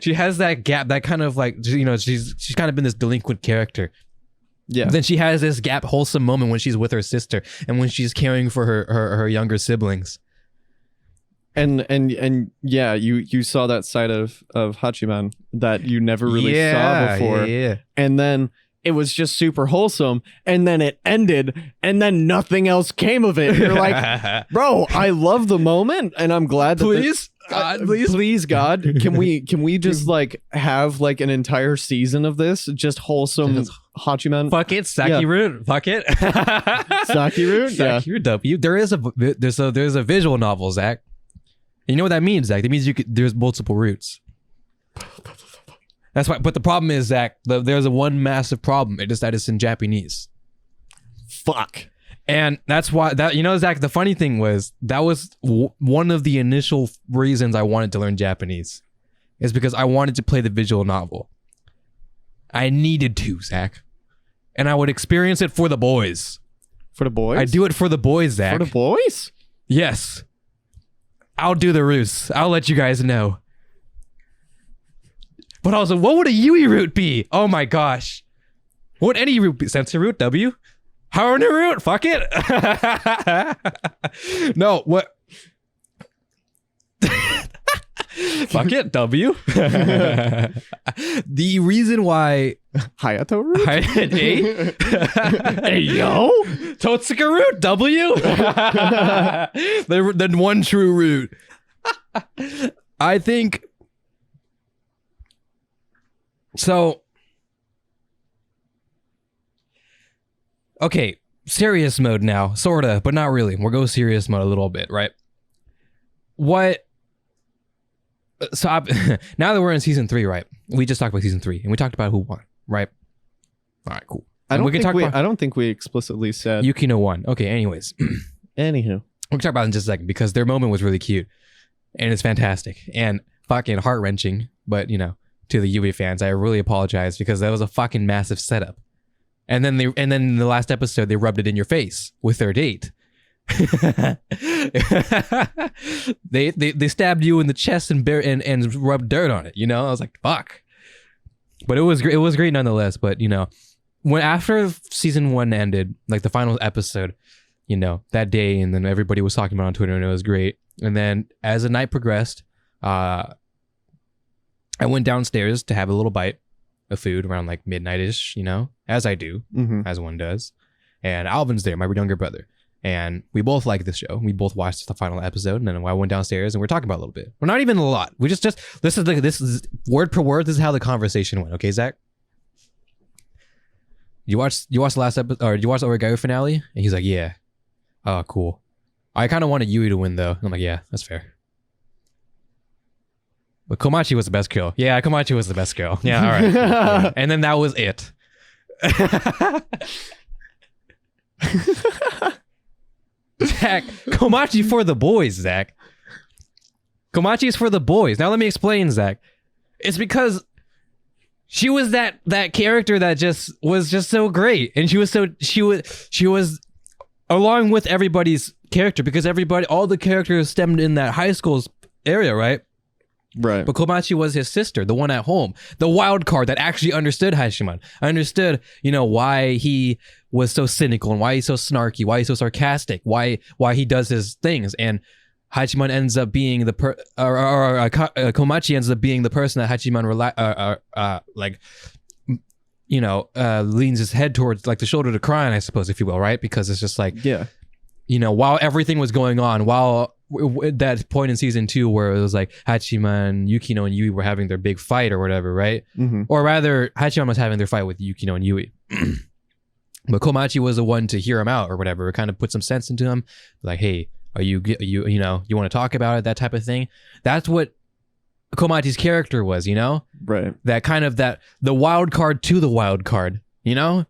She has that gap, that kind of like, she's kind of been this delinquent character. Yeah. Then she has this gap, wholesome moment when she's with her sister and when she's caring for her younger siblings. And yeah, you saw that side of Hachiman that you never really saw before. Yeah. And then it was just super wholesome, and then it ended, and then nothing else came of it. You're like, bro, I love the moment, and I'm glad that please God, can we just like have like an entire season of this just wholesome Hachiman? Fuck it, Saki root. Fuck it, Saki root. Saki root W. There's a visual novel, Zach. You know what that means, Zach? That means there's multiple roots. That's why. But the problem is, Zach, there's one massive problem. That it's in Japanese. Fuck. And that's why Zach, the funny thing was that was one of the initial reasons I wanted to learn Japanese, is because I wanted to play the visual novel. I needed to, Zach, and I would experience it for the boys. For the boys? I do it for the boys, Zach. For the boys? Yes. I'll do the roots. I'll let you guys know. But also, what would a Yui root be? Oh my gosh. What would any root be? Sensor root? W? Haruna root? Fuck it. No, what? Fuck it, W. The reason why Hayato root? Hey, yo. Totsuka root, W. The one true root. I think... So, okay, serious mode now, sorta, but not really. We'll go serious mode a little bit, right? So now that we're in season 3, right? We just talked about season 3, and we talked about who won, right? All right, cool. I don't think we explicitly said Yukino won. Okay, anyways. Anywho, We'll talk about it in just a second because their moment was really cute, and it's fantastic and fucking heart wrenching, but to the Yui fans, I really apologize because that was a fucking massive setup. And then in the last episode, they rubbed it in your face with their date. they stabbed you in the chest and rubbed dirt on it. I was like, fuck. But it was great nonetheless. But when after season 1 ended, like the final episode, that day, and then everybody was talking about it on Twitter, and it was great. And then as the night progressed, I went downstairs to have a little bite of food around like midnight-ish, as I do, as one does. And Alvin's there, my younger brother. And we both liked this show. We both watched the final episode, and then I went downstairs and we're talking about it a little bit. Well, not even a lot. We just this is word per word. This is how the conversation went. Okay, Zach? You watched the last episode, or you watched the Oregairu finale? And he's like, yeah. Oh, cool. I kind of wanted Yui to win though. I'm like, yeah, that's fair. But Komachi was the best girl. Yeah, Komachi was the best girl. Yeah, all right. Yeah. And then that was it. Zach, Komachi for the boys, Zach. Komachi is for the boys. Now let me explain, Zach. It's because she was that character that was just so great, and she was along with everybody's character, because all the characters stemmed in that high school's area, right? Right. But Komachi was his sister, the one at home, the wild card that actually understood Hachiman. I understood, why he was so cynical and why he's so snarky, why he's so sarcastic, why he does his things. And Hachiman ends up being the Komachi ends up being the person that Hachiman leans his head towards, like the shoulder to cry on, I suppose, if you will, right? Because it's just like, while everything was going on, while that point in season 2 where it was like Hachiman, Yukino, and Yui were having their big fight or whatever, right? Or rather, Hachiman was having their fight with Yukino and Yui. But Komachi was the one to hear him out or whatever. It kind of put some sense into him. Like, hey, you want to talk about it? That type of thing. That's what Komachi's character was, Right. That kind of the wild card to the wild card, the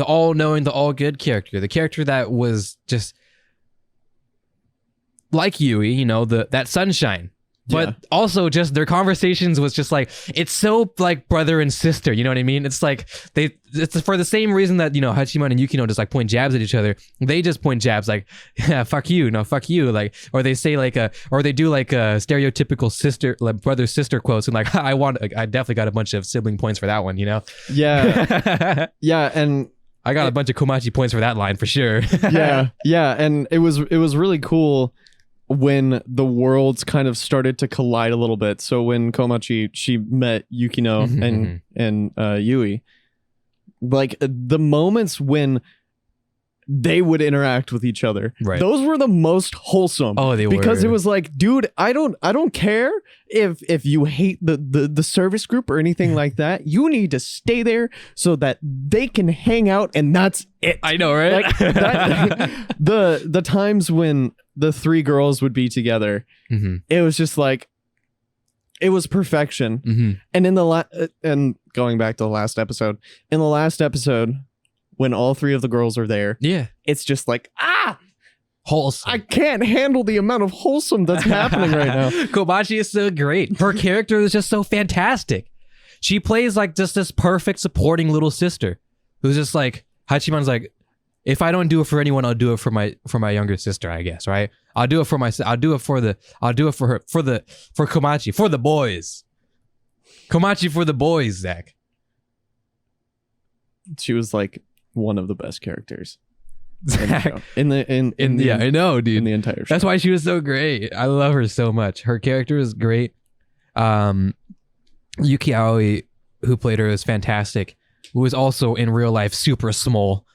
all-knowing, the all-good character, the character that was just like Yui, that sunshine. But also just their conversations was just like, it's so like brother and sister, you know what I mean? It's like it's for the same reason that, Hachiman and Yukino just like point jabs at each other. They just point jabs like, yeah, fuck you, no, fuck you. Like, or they say like or they do like a stereotypical sister, like brother sister quotes and like, I definitely got a bunch of sibling points for that one, Yeah. Yeah. And I got a bunch of Komachi points for that line for sure. Yeah. And it was really cool when the worlds kind of started to collide a little bit. So when Komachi, she met Yukino and Yui, like the moments when they would interact with each other, right, those were the most wholesome. Oh, they were. Because it was like, dude, I don't care if you hate the service group or anything like that. You need to stay there so that they can hang out, and that's it. I know, right? Like the times when the 3 girls would be together, it was just like, it was perfection. And in and going back to the last episode, when all 3 of the girls are there, it's just like, wholesome. I can't handle the amount of wholesome that's happening right now. Komachi is so great. Her character is just so fantastic. She plays like just this perfect supporting little sister who's just like, Hachiman's like, if I don't do it for anyone, I'll do it for my younger sister, I guess, right? I'll do it for her, for Komachi, for the boys. Komachi for the boys, Zach. She was like one of the best characters Zach. in the I know, dude. in the entire show. That's why she was so great. I love her so much. Her character is great. Yuki Aoi, who played her, is fantastic. Who is also in real life super small,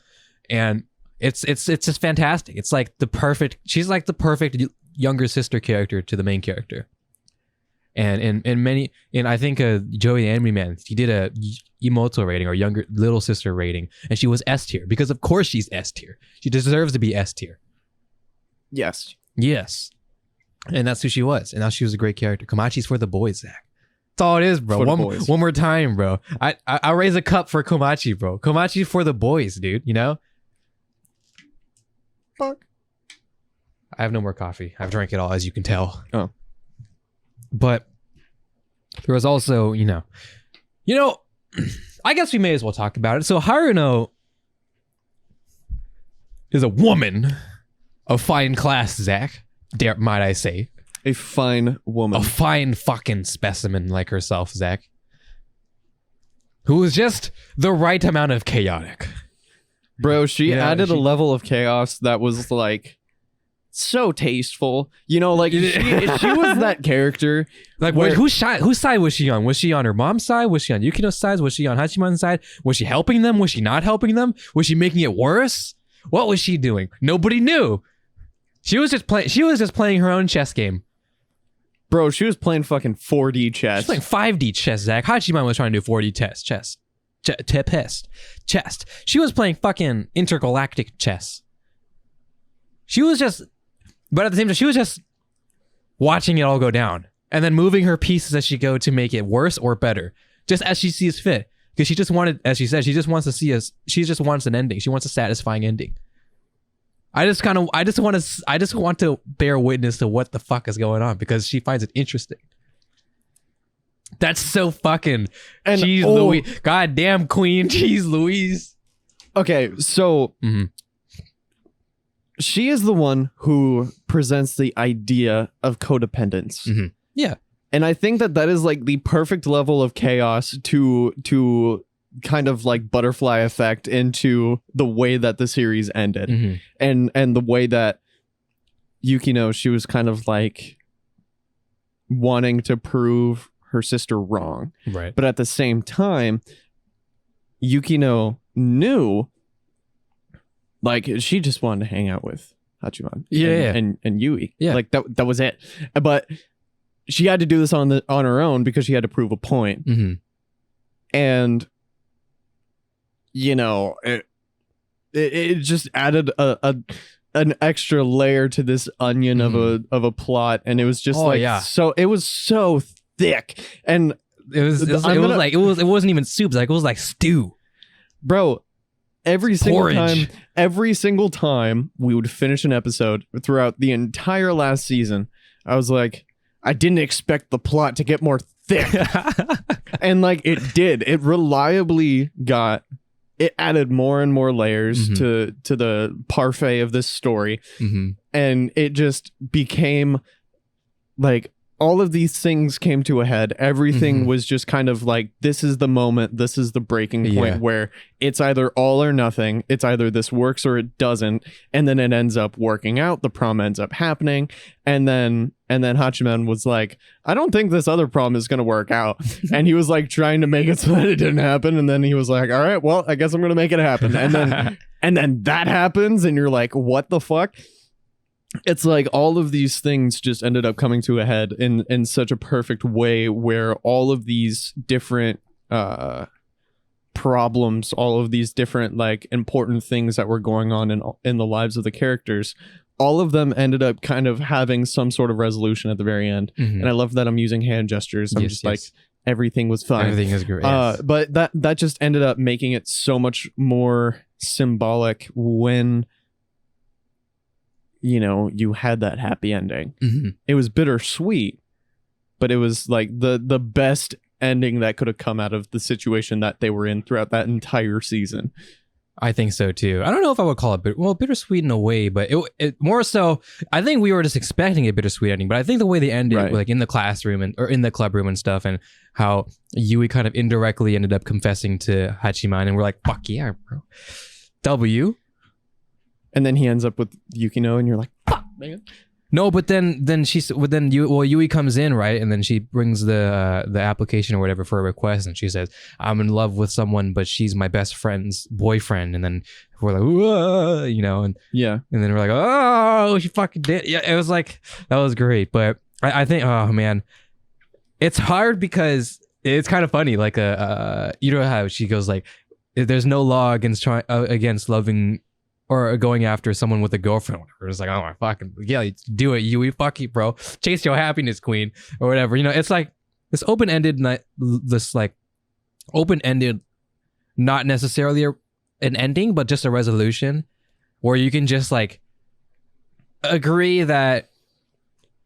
and it's just fantastic. It's like she's like the perfect younger sister character to the main character. And I think Joey the Anime Man, he did a Imoto rating or younger little sister rating, and she was S tier because of course she's S tier. She deserves to be S tier. Yes, and that's who she was, and now she was a great character. Komachi's for the boys, Zach. That's all it is, bro. One more time, bro. I'll raise a cup for Komachi, bro. Komachi for the boys, dude. Fuck. I have no more coffee. I've drank it all, as you can tell. Oh. But there was also, I guess we may as well talk about it. So Haruno is a woman of fine class, Zach. Might I say. A fine woman. A fine fucking specimen like herself, Zach. Who is just the right amount of chaotic. Bro, she added a level of chaos that was like so tasteful. She was that character. Like, whose side was she on? Was she on her mom's side? Was she on Yukino's side? Was she on Hachiman's side? Was she helping them? Was she not helping them? Was she making it worse? What was she doing? Nobody knew. She was just playing her own chess game. Bro, she was playing fucking 4D chess. She was playing 5D chess, Zach. Hachiman was trying to do 4D chess. She was playing fucking intergalactic chess. But at the same time, she was just watching it all go down and then moving her pieces as she go to make it worse or better, just as she sees fit. Because she just wanted, as she said, she just wants an ending. She wants a satisfying ending. I just want to bear witness to what the fuck is going on because she finds it interesting. That's so fucking jeez Louise. Goddamn Queen, jeez Louise. Okay, so she is the one who presents the idea of codependence. Yeah. And I think that is like the perfect level of chaos to kind of like butterfly effect into the way that the series ended. And the way that Yukino, she was kind of like wanting to prove her sister wrong. Right. But at the same time, Yukino knew like she just wanted to hang out with Hachiman and Yui. Yeah. Like that was it. But she had to do this on her own because she had to prove a point. And you know, it just added an extra layer to this onion of a plot, and it was just so it was so thick, and it wasn't even soup, like it was like stew, bro. Every single time we would finish an episode throughout the entire last season, I was like, I didn't expect the plot to get more thick. And like it did. It reliably it added more and more layers to the parfait of this story. And it just became like all of these things came to a head. Everything was just kind of like, this is the moment, this is the breaking point where it's either all or nothing. It's either this works or it doesn't. And then it ends up working out. The prom ends up happening. And then Hachiman was like, I don't think this other prom is going to work out. And he was like trying to make it so that it didn't happen. And then he was like, all right, well, I guess I'm going to make it happen. And then that happens. And you're like, what the fuck? It's like all of these things just ended up coming to a head in such a perfect way where all of these different problems, all of these different like important things that were going on in the lives of the characters, all of them ended up kind of having some sort of resolution at the very end. And I love that I'm using hand gestures. I'm like, everything was fine. Everything is great. But that just ended up making it so much more symbolic when you know, you had that happy ending. It was bittersweet, but it was like the best ending that could have come out of the situation that they were in throughout that entire season. I think so too. I don't know if I would call it bittersweet in a way, but it more so. I think we were just expecting a bittersweet ending, but I think the way they ended, like in the classroom or in the club room and stuff, and how Yui kind of indirectly ended up confessing to Hachiman, and we're like, "Fuck yeah, bro, W." And then he ends up with Yukino, and you're like, "Fuck, man." No, but then Yui comes in, right, and then she brings the application or whatever for a request, and she says, "I'm in love with someone, but she's my best friend's boyfriend." And then we're like, "Whoa," you know, and then we're like, "Oh, she fucking did." Yeah, it was like that was great, but I think, oh man, it's hard because it's kind of funny, like you know how she goes like, "There's no law against loving." Or going after someone with a girlfriend. Or it's like, oh my fucking, yeah, do it, Yui, fuck you, bro. Chase your happiness, queen, or whatever. You know, it's like this open-ended, not necessarily an ending, but just a resolution where you can just like agree that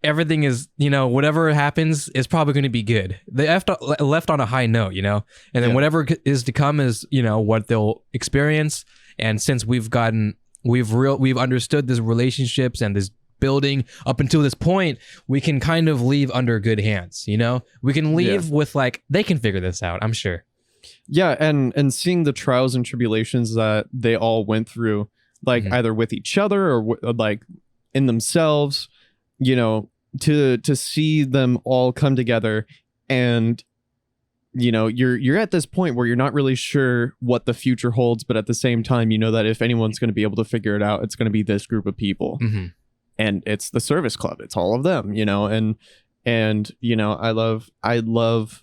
everything is, you know, whatever happens is probably going to be good. They left on a high note, you know, and then whatever is to come is, you know, what they'll experience. And since we've understood these relationships and this building up until this point, we can kind of leave under good hands, you know? We can leave with like, they can figure this out, I'm sure. Yeah, and seeing the trials and tribulations that they all went through, like either with each other or like in themselves, you know, to see them all come together and you know, you're at this point where you're not really sure what the future holds, but at the same time, you know that if anyone's going to be able to figure it out, it's going to be this group of people. And it's the service club. It's all of them, you know, and you know, I love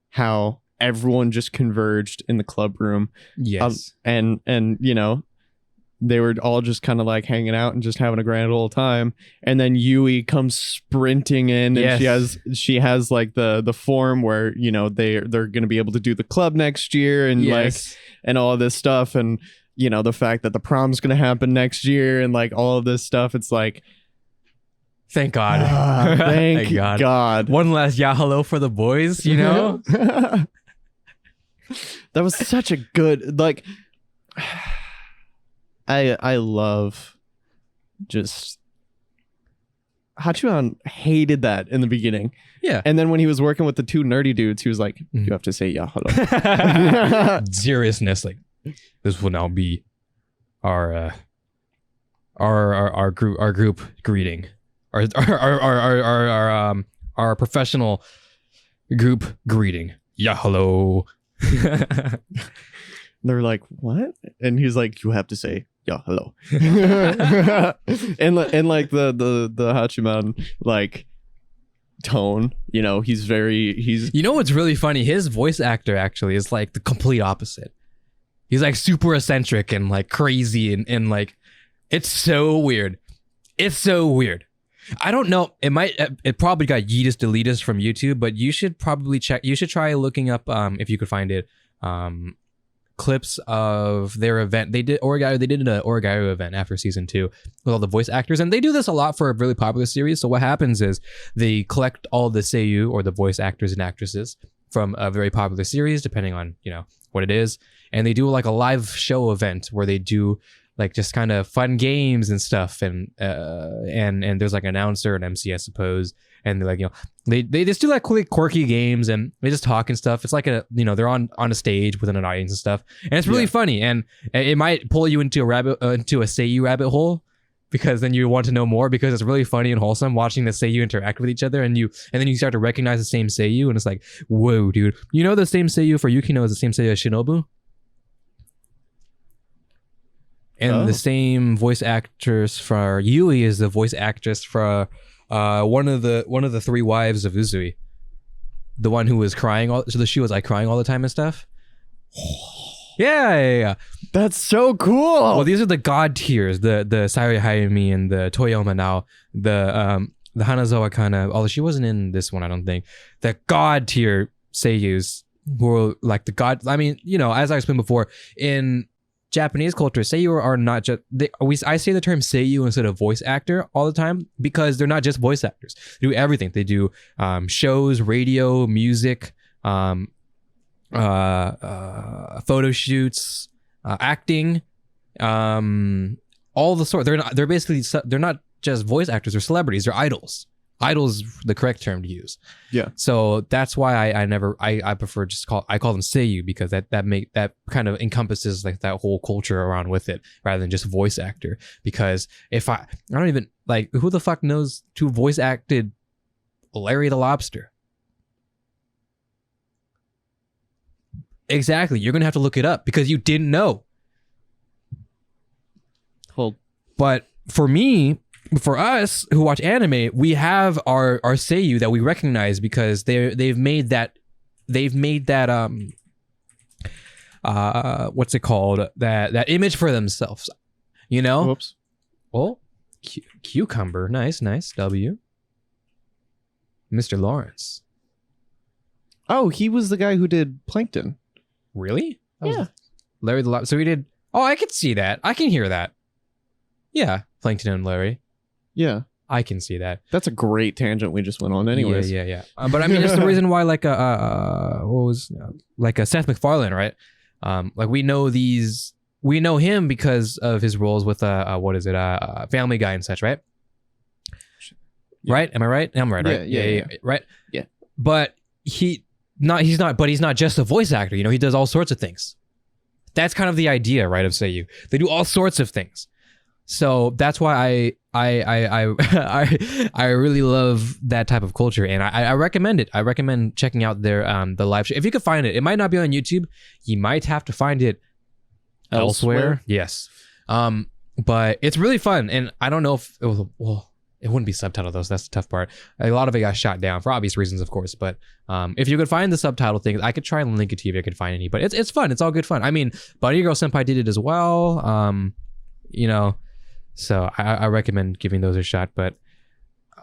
how everyone just converged in the club room. Yes. And you know, they were all just kind of like hanging out and just having a grand old time. And then Yui comes sprinting in, and she has like the form where, you know, they're going to be able to do the club next year and like, and all of this stuff. And, you know, the fact that the prom's going to happen next year and like all of this stuff. It's like, thank God. Thank God. One last hello for the boys, you know? That was such a good, like, I love just Hachiman hated that in the beginning. Yeah. And then when he was working with the two nerdy dudes, he was like, you have to say yeah, hello. Seriousness, like this will now be our group greeting. Our professional group greeting. Yeah, hello. They're like, what? And he's like, you have to say yeah, hello. and like the Hachiman like tone, you know, he's you know what's really funny? His voice actor actually is like the complete opposite. He's like super eccentric and like crazy and like it's so weird. It's so weird. I don't know. It probably got yeetus deletus from YouTube, but you should probably check. You should try looking up if you could find it. Clips of their event. They did Oregairu. They did an Oregairu event after season 2 with all the voice actors, and they do this a lot for a really popular series. So what happens is they collect all the seiyuu or the voice actors and actresses from a very popular series, depending on what it is, and they do like a live show event where they do like just kind of fun games and stuff, and there's like an announcer and MC, I suppose, and they're like they just do like quirky games and they just talk and stuff. It's like they're on a stage within an audience and stuff, and it's really funny, and it might pull you into a seiyuu rabbit hole, because then you want to know more, because it's really funny and wholesome watching the seiyuu interact with each other, and then you start to recognize the same seiyuu, and it's like, whoa, dude, the same seiyuu for Yukino is the same seiyuu as Shinobu. And the same voice actress for Yui is the voice actress for one of the 3 wives of Uzui, the one who was crying she was like crying all the time and stuff. Yeah. That's so cool. Well, these are the god tiers, the Sayori Hayumi and the Toyoma now, the Hanazawa Kana, although she wasn't in this one, I don't think. The god tier seiyus who are like the god. I mean, as I explained before, in Japanese culture, seiyuu are not just I say the term seiyuu instead of voice actor all the time, because they're not just voice actors. They do everything. They do shows, radio, music, photo shoots, acting, all the sort. They're not just voice actors. They're celebrities. They're idols. Idol's the correct term to use. Yeah. So that's why I prefer I call them seiyuu, because that kind of encompasses like that whole culture around with it, rather than just voice actor. Because if I don't even like, who the fuck knows who voice acted Larry the Lobster? Exactly. You're gonna have to look it up because you didn't know. But for us who watch anime, we have our seiyuu that we recognize, because they've made that what's it called, that image for themselves, Whoops. Oh, cucumber, nice W. Mr. Lawrence. Oh, he was the guy who did Plankton. Really? Yeah. Larry the Lobster. So he did. Oh, I can see that. I can hear that. Yeah, Plankton and Larry. Yeah, I can see that. That's a great tangent we just went on. Anyways, yeah. But I mean, it's the reason why like Seth MacFarlane, right? Like we know him because of his roles with Family Guy and such, right? Yeah. Right? Am I right? I'm right, right? Yeah. Right? Yeah. But he's not just a voice actor. He does all sorts of things. That's kind of the idea, right, of seiyuu. They do all sorts of things. So that's why I really love that type of culture, and I recommend it. I recommend checking out their the live show if you could find it. It might not be on YouTube. You might have to find it elsewhere. Yes, but it's really fun, and I don't know if it was. Well, it wouldn't be subtitled though. So that's the tough part. A lot of it got shot down for obvious reasons, of course. But if you could find the subtitle thing, I could try and link it to you if I could find any. But it's fun. It's all good fun. I mean, Bunny Girl Senpai did it as well. So I recommend giving those a shot, but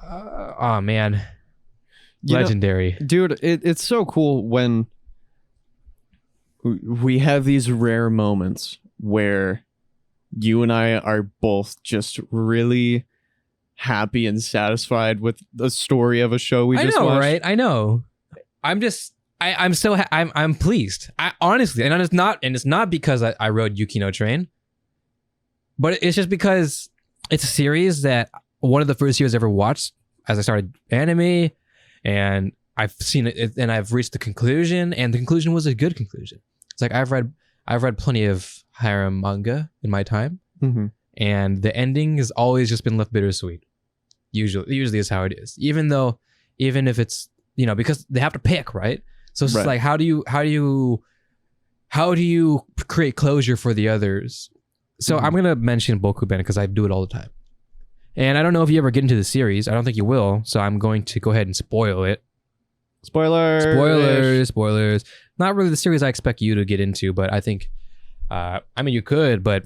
oh man, legendary. Dude, it's so cool when we have these rare moments where you and I are both just really happy and satisfied with the story of a show we just watched. Right? I know. I'm pleased. I honestly, and it's not because I rode Yukino Train. But it's just because it's a series that one of the first years I ever watched as I started anime, and I've seen it, and I've reached the conclusion, and the conclusion was a good conclusion. It's like I've read plenty of harem manga in my time, and the ending has always just been left bittersweet. Usually is how it is. Even if it's, you know, because they have to pick, right? So it's just like, how do you create closure for the others? So I'm gonna mention Bokuben because I do it all the time, and I don't know if you ever get into the series. I don't think you will, so I'm going to go ahead and spoil it. Spoilers. Not really the series I expect you to get into, but I think, I mean, you could, but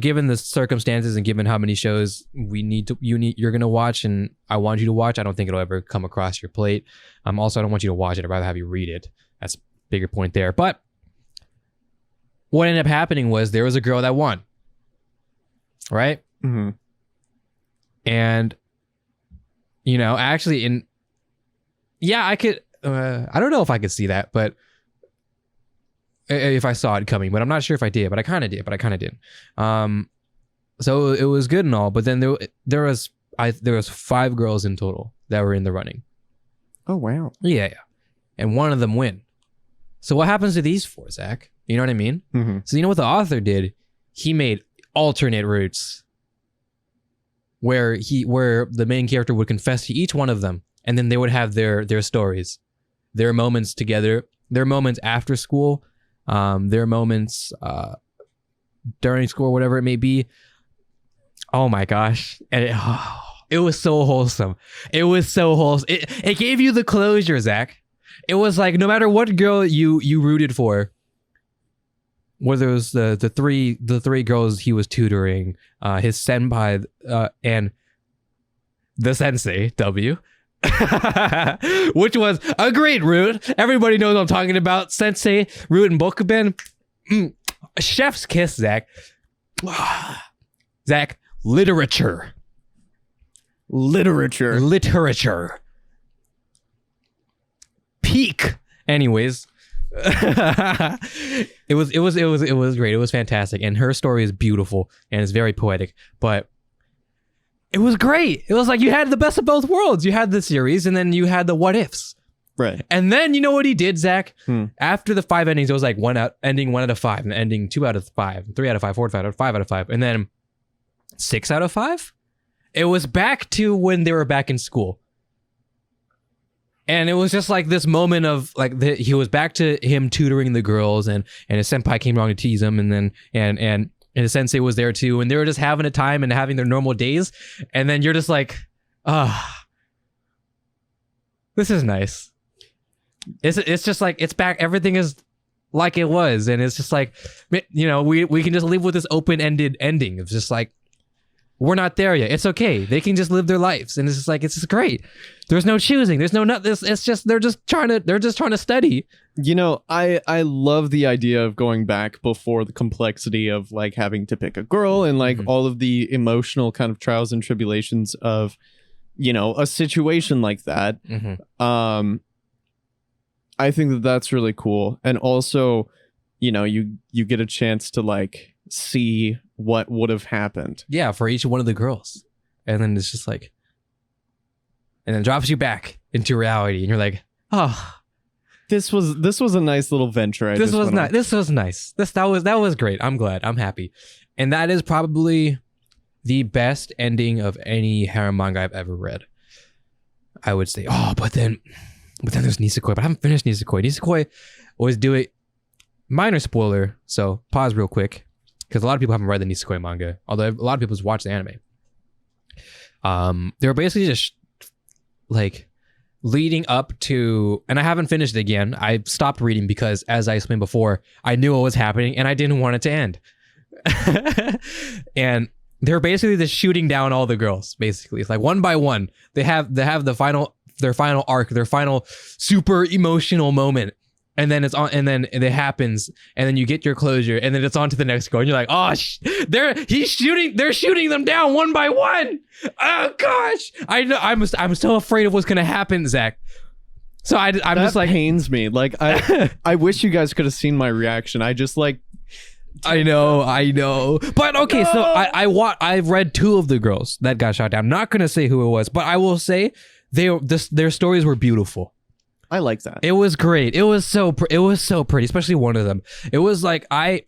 given the circumstances and given how many shows you're gonna watch, and I want you to watch, I don't think it'll ever come across your plate. Also, I don't want you to watch it. I'd rather have you read it. That's a bigger point there. But what ended up happening was there was a girl that won, right? And, you know, actually I could, I don't know if I could see that, but if I saw it coming, but I'm not sure if I did, but I kind of did. So it was good and all, but then there was 5 girls in total that were in the running. Oh, wow. Yeah. And one of them win. So what happens to these 4, Zach? You know what I mean? So you know what the author did? He made alternate routes where the main character would confess to each one of them, and then they would have their stories, their moments together, their moments after school, their moments during school, whatever it may be. Oh my gosh. And it was so wholesome. It gave you the closure, Zach. It was like, no matter what girl you rooted for, whether it was the three girls he was tutoring, his senpai, and the sensei, W, which was a great root. Everybody knows what I'm talking about. Sensei, root, and Bokuben. Chef's kiss, Zach. Zach, literature. Peak. Anyways. It was great. It was fantastic, and her story is beautiful and it's very poetic, but it was great. It was like you had the best of both worlds. You had the series, and then you had the what ifs, right? And then you know what he did, Zach? After the 5 endings, it was like ending 1 out of 5, and ending 2 out of 5, 3 out of 5, 4 out of 5, 5 out of 5, and then 6 out of 5. It was back to when they were back in school. And it was just like this moment of like he was back to him tutoring the girls, and his senpai came along to tease him, and then and his sensei was there too, and they were just having a time and having their normal days, and then you're just like, this is nice. It's just like it's back. Everything is like it was, and it's just like, you know, we can just live with this open-ended ending. It's just like, we're not there yet. It's okay. They can just live their lives, and it's just like, it's just great. There's no choosing. There's no this. It's just they're just trying to study. You know, I love the idea of going back before the complexity of like having to pick a girl and like all of the emotional kind of trials and tribulations of, you know, a situation like that. I think that that's really cool, and also, you know, you get a chance to like see what would have happened. Yeah, for each one of the girls. And then it's just like, and then drops you back into reality, and you're like, oh, this was a nice little venture. This was nice. That was great. I'm glad. I'm happy. And that is probably the best ending of any harem manga I've ever read, I would say. Oh, but then there's Nisekoi, but I haven't finished Nisekoi. Nisekoi was doing, minor spoiler, so pause real quick, because a lot of people haven't read the Nisekoi manga, although a lot of people just watch the anime. They were basically just like leading up to, and I haven't finished it again. I stopped reading because, as I explained before, I knew what was happening and I didn't want it to end. And they're basically just shooting down all the girls. Basically, it's like one by one. They have their final arc, their final super emotional moment. And then it's on, and then it happens, and then you get your closure, and then it's on to the next girl, and you're like, oh, they're shooting them down one by one. Oh gosh, I know, I'm so afraid of what's gonna happen, Zach. So I'm just like, pains me. Like I wish you guys could have seen my reaction. I just like I know. But okay, so I've read 2 of the girls that got shot down. I'm not gonna say who it was, but I will say their stories were beautiful. I like that. It was great. It was so pretty, especially one of them. It was like I'm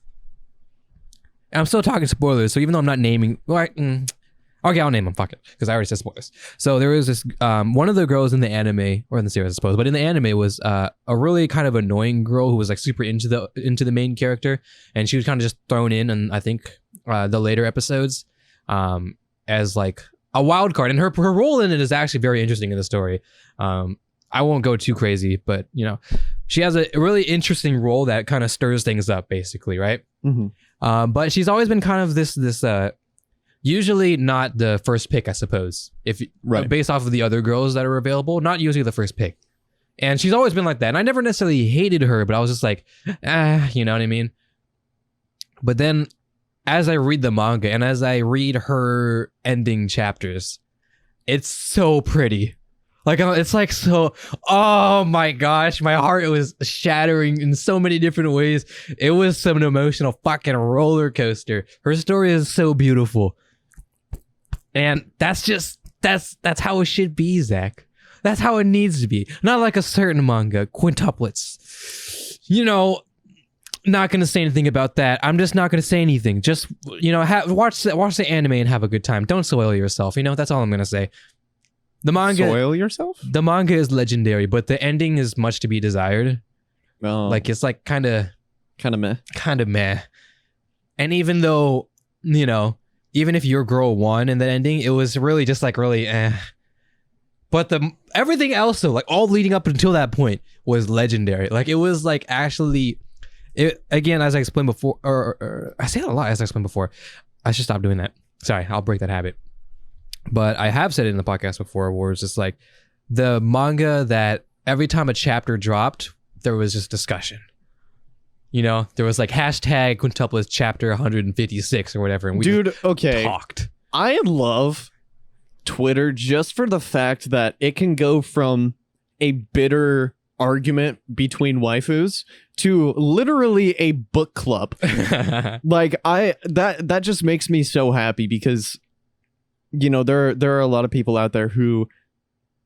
still talking spoilers, so even though I'm not naming, okay, I'll name them. Fuck it, because I already said spoilers. So there was this one of the girls in the anime or in the series, I suppose, but in the anime was a really kind of annoying girl who was like super into the main character, and she was kind of just thrown in, and I think the later episodes as like a wild card, and her role in it is actually very interesting in the story. I won't go too crazy, but you know, she has a really interesting role that kind of stirs things up, basically, right? Mm-hmm. But she's always been kind of this usually not the first pick, I suppose. If based off of the other girls that are available, not usually the first pick. And she's always been like that. And I never necessarily hated her, but I was just like, you know what I mean? But then as I read the manga and as I read her ending chapters, it's so pretty. Like, it's like so, oh my gosh, my heart was shattering in so many different ways. It was some emotional fucking roller coaster. Her story is so beautiful. And that's how it should be, Zach. That's how it needs to be. Not like a certain manga, quintuplets. You know, not going to say anything about that. I'm just not going to say anything. Just, you know, watch the anime and have a good time. Don't soil yourself. You know, that's all I'm going to say. The manga, soil yourself? The manga is legendary, but the ending is much to be desired. Like, it's like kind of meh. And even though, you know, even if your girl won in the ending, it was really just like really But everything else though, like all leading up until that point was legendary. Like it was like actually, again, as I explained before, or I say it a lot as I explained before. I should stop doing that. Sorry, I'll break that habit. But I have said it in the podcast before where it's just like the manga that every time a chapter dropped, there was just discussion. You know, there was like hashtag quintuplets chapter 156 or whatever. And we talked. I love Twitter just for the fact that it can go from a bitter argument between waifus to literally a book club. Like that just makes me so happy because, you know, there are a lot of people out there who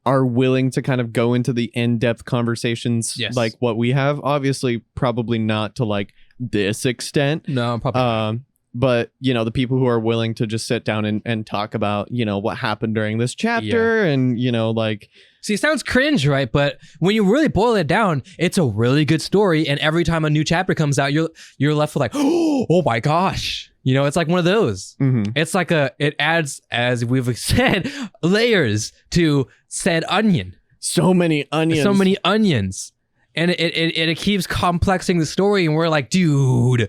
are willing to kind of go into the in-depth conversations like what we have. Obviously, probably not to like this extent. No, probably. But, you know, the people who are willing to just sit down and talk about, you know, what happened during this chapter and, you know, like... See, it sounds cringe, right? But when you really boil it down, it's a really good story. And every time a new chapter comes out, you're left with like, oh my gosh. You know, it's like one of those. Mm-hmm. It's like it adds, as we've said, layers to said onion. So many onions. And it keeps complexing the story, and we're like, dude,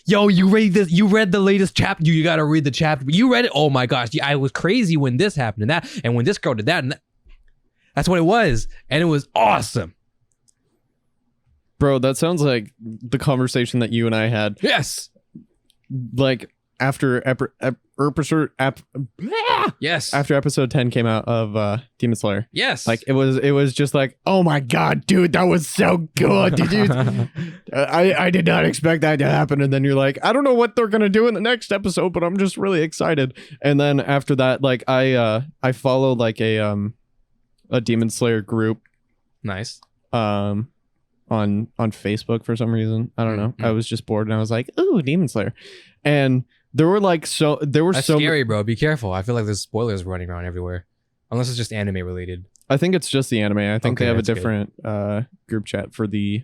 yo, you read this? You read the latest chapter? You gotta read the chapter. You read it? Oh my gosh, I was crazy when this happened and that, and when this girl did that, and that. That's what it was, and it was awesome. Bro, that sounds like the conversation that you and I had. Yes. Like after episode after episode 10 came out of Demon Slayer. Yes. Like it was just like, oh my god, dude, that was so good. Did you I did not expect that to happen. And then you're like, I don't know what they're gonna do in the next episode, but I'm just really excited. And then after that, like I follow like a Demon Slayer group. Nice. On Facebook for some reason. I don't know. I was just bored and I was like, ooh, Demon Slayer. And there were That's scary, bro. Be careful. I feel like there's spoilers running around everywhere. Unless it's just anime related. I think it's just the anime. I think they have a different group chat for the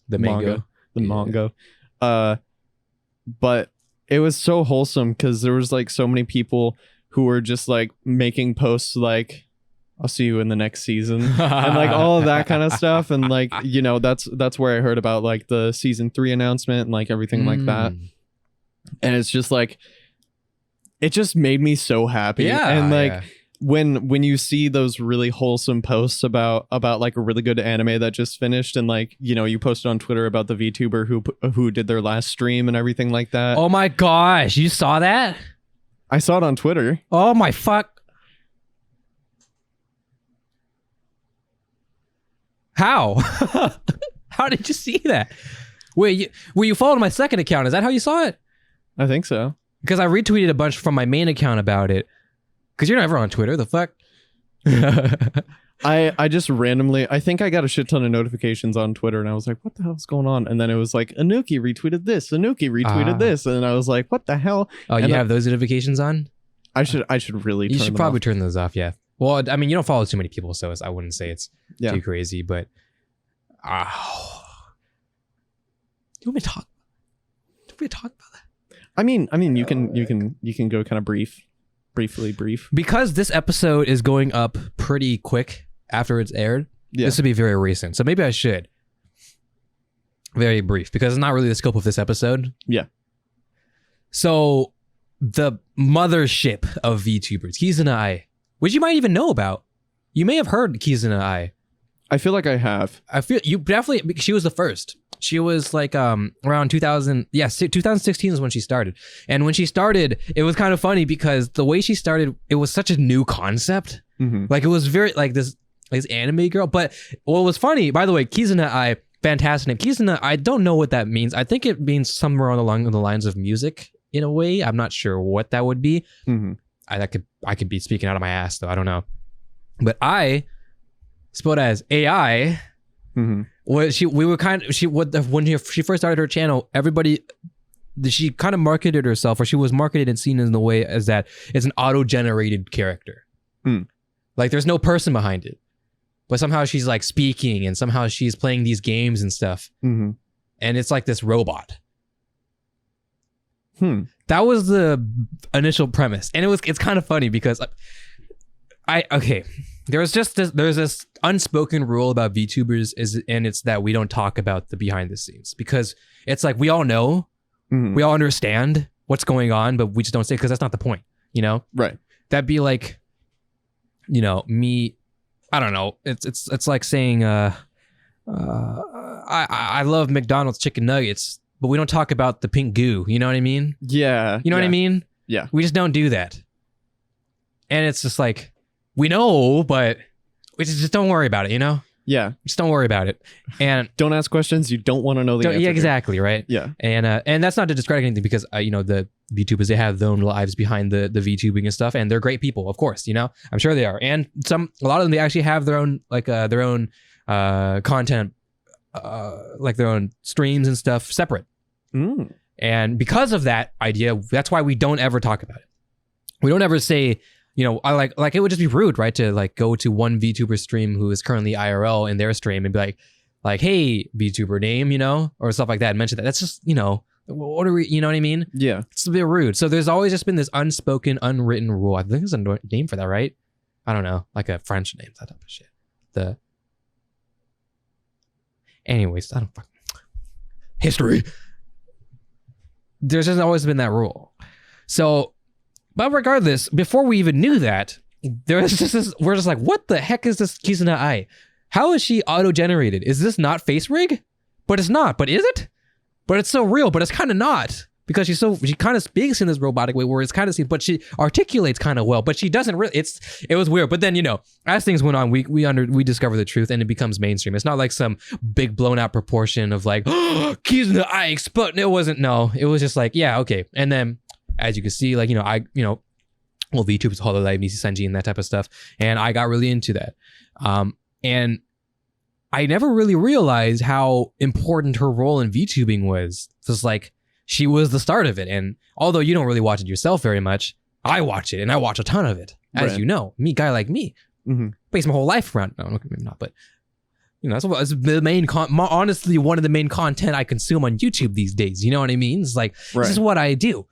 manga. The manga. But it was so wholesome because there was like so many people who were just like making posts like, I'll see you in the next season and like all of that kind of stuff. And like, you know, that's where I heard about like the season 3 announcement and like everything like that. And it's just like, it just made me so happy. Yeah. And like when you see those really wholesome posts about like a really good anime that just finished, and like, you know, you posted on Twitter about the VTuber who did their last stream and everything like that. Oh my gosh. You saw that? I saw it on Twitter. Oh my fuck. How? How did you see that? Wait, you followed my second account. Is that how you saw it? I think so. Because I retweeted a bunch from my main account about it. Because you're never on Twitter. The fuck? I just randomly, I think I got a shit ton of notifications on Twitter and I was like, what the hell's going on? And then it was like, Anuki retweeted this, Anuki retweeted this. And I was like, what the hell? Oh, and you have those notifications on? I should really turn You should them probably off. turn those off, yeah. Well, I mean, you don't follow too many people, so I wouldn't say it's too crazy, but... Do you want me to talk? Do you want me to talk about that? I mean, you can go kind of briefly. Because this episode is going up pretty quick after it's aired, this would be very recent. So maybe I should. Very brief, because it's not really the scope of this episode. Yeah. So, the mothership of VTubers, Kizuna Ai, which you might even know about. You may have heard Kizuna Ai. I feel like I have. I feel you definitely. She was the first. She was like around 2000. Yeah, 2016 is when she started. And when she started, it was kind of funny because the way she started, it was such a new concept. Mm-hmm. Like it was very like this anime girl. But what was funny, by the way, Kizuna Ai, fantastic name. Kizuna, I don't know what that means. I think it means somewhere along the lines of music in a way. I'm not sure what that would be. Mm-hmm. I could be speaking out of my ass though. I don't know. But I, spelled as AI. Mm-hmm. When she first started her channel, she kind of marketed herself, or she was marketed and seen in the way as that it's an auto-generated character. Like there's no person behind it, but somehow she's like speaking and somehow she's playing these games and stuff. Mm-hmm. And it's like this robot. That was the initial premise, and it's kind of funny because there's this unspoken rule about VTubers and it's that we don't talk about the behind the scenes, because it's like we all know, we all understand what's going on, but we just don't say, because that's not the point, you know? Right. That'd be like, you know, me, I don't know. It's like saying, I love McDonald's chicken nuggets, but we don't talk about the pink goo. You know what I mean? Yeah. You know what I mean? Yeah. We just don't do that. And it's just like, we know, but we just don't worry about it, you know? Yeah. Just don't worry about it. And don't ask questions you don't want to know the answer. Yeah, exactly, right? Yeah. And that's not to discredit anything, because you know, the VTubers, they have their own lives behind the VTubing and stuff, and they're great people, of course, you know? I'm sure they are. And a lot of them, they actually have their own content, like their own streams and stuff separate. And because of that idea, that's why we don't ever talk about it. We don't ever say, you know, I like it would just be rude, right? To like go to one VTuber stream who is currently IRL in their stream and be like, hey, VTuber name, you know, or stuff like that, and mention that. That's just, you know, what are we, you know what I mean? Yeah. It's a bit rude. So there's always just been this unspoken, unwritten rule. I think there's a name for that, right? I don't know, like a French name, that type of shit. Anyways, I don't fucking history. There's just always been that rule. So, but regardless, before we even knew that, there was just this, we're just like, what the heck is this Kizuna Ai? How is she auto-generated? Is this not face rig? But it's not. But is it? But it's so real, but it's kind of not. Because she kind of speaks in this robotic way where it's kind of, but she articulates kind of well, but she doesn't really, it was weird. But then, you know, as things went on, we discover the truth and it becomes mainstream. It's not like some big blown out proportion of like, oh, Kizuna Ai explode. It wasn't, no, it was just like, yeah, okay. And then, as you can see, like, well, VTubers, Hololive, Nisi Senji, and that type of stuff. And I got really into that. And I never really realized how important her role in VTubing was. Just like, she was the start of it. And although you don't really watch it yourself very much, I watch it, and I watch a ton of it. As right. you know, guy like me, based my whole life around, no, maybe not, but you know, that's the main honestly, one of the main content I consume on YouTube these days. You know what I mean? It's like, This is what I do.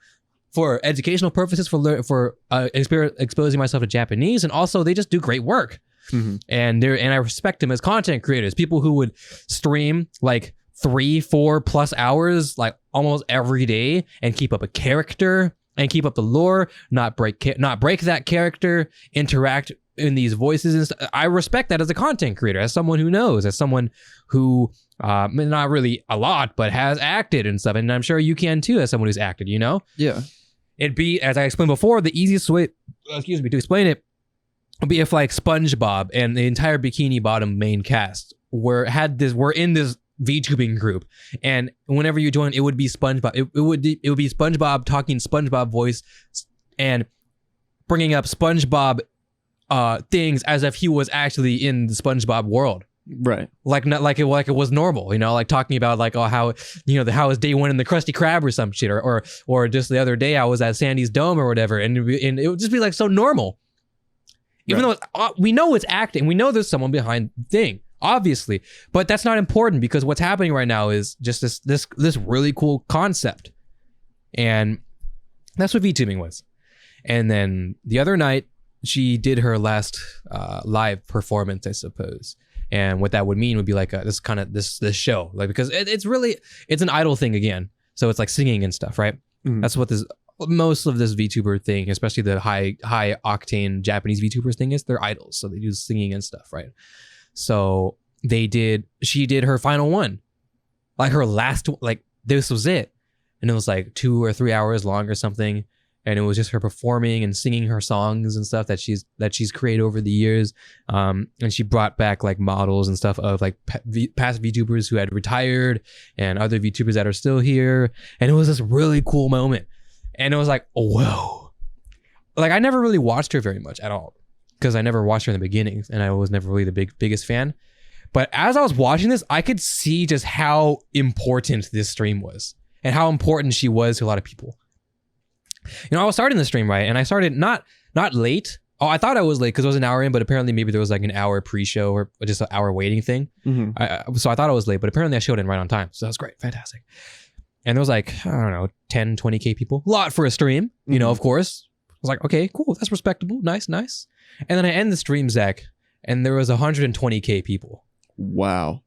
For educational purposes, for exposing myself to Japanese, and also they just do great work. And I respect them as content creators, people who would stream like 3-4 plus hours, like almost every day, and keep up a character and keep up the lore, not break that character, interact in these voices and stuff. I respect that as a content creator, as someone who knows, as someone who not really a lot, but has acted and stuff, and I'm sure you can too, as someone who's acted, you know? Yeah. It'd be, as I explained before, the easiest way, to explain it would be if like SpongeBob and the entire Bikini Bottom main cast were in this VTubing group, and whenever you join, it would be SpongeBob. It would be SpongeBob talking SpongeBob voice and bringing up SpongeBob things as if he was actually in the SpongeBob world. Right. Like not like it was normal, you know, like talking about like, oh, how, you know, how his day went in the Krusty Krab or some shit, or just the other day I was at Sandy's Dome or whatever, and it would just be like so normal, even though we know it's acting, we know there's someone behind the thing, obviously, but that's not important because what's happening right now is just this really cool concept, and that's what VTubing was. And then the other night she did her last live performance, I suppose. And what that would mean would be like this show, like, because it's an idol thing again. So it's like singing and stuff, right? Mm-hmm. That's what most of this VTuber thing, especially the high octane Japanese VTubers thing is, they're idols. So they do singing and stuff, right? So she did her final one, like her last, like this was it. And it was like 2 or 3 hours long or something. And it was just her performing and singing her songs and stuff that she's created over the years. And she brought back like models and stuff of like past VTubers who had retired and other VTubers that are still here. And it was this really cool moment. And it was like, oh, whoa. Like I never really watched her very much at all because I never watched her in the beginning and I was never really the biggest fan. But as I was watching this, I could see just how important this stream was and how important she was to a lot of people. You know, I was starting the stream, right? And I started not late. Oh, I thought I was late because it was an hour in, but apparently maybe there was like an hour pre-show or just an hour waiting thing. Mm-hmm. So I thought I was late, but apparently I showed in right on time. So that was great. Fantastic. And there was like, I don't know, 10, 20K people. A lot for a stream, you know, of course. I was like, okay, cool. That's respectable. Nice. And then I end the stream, Zach, and there was 120K people. Wow.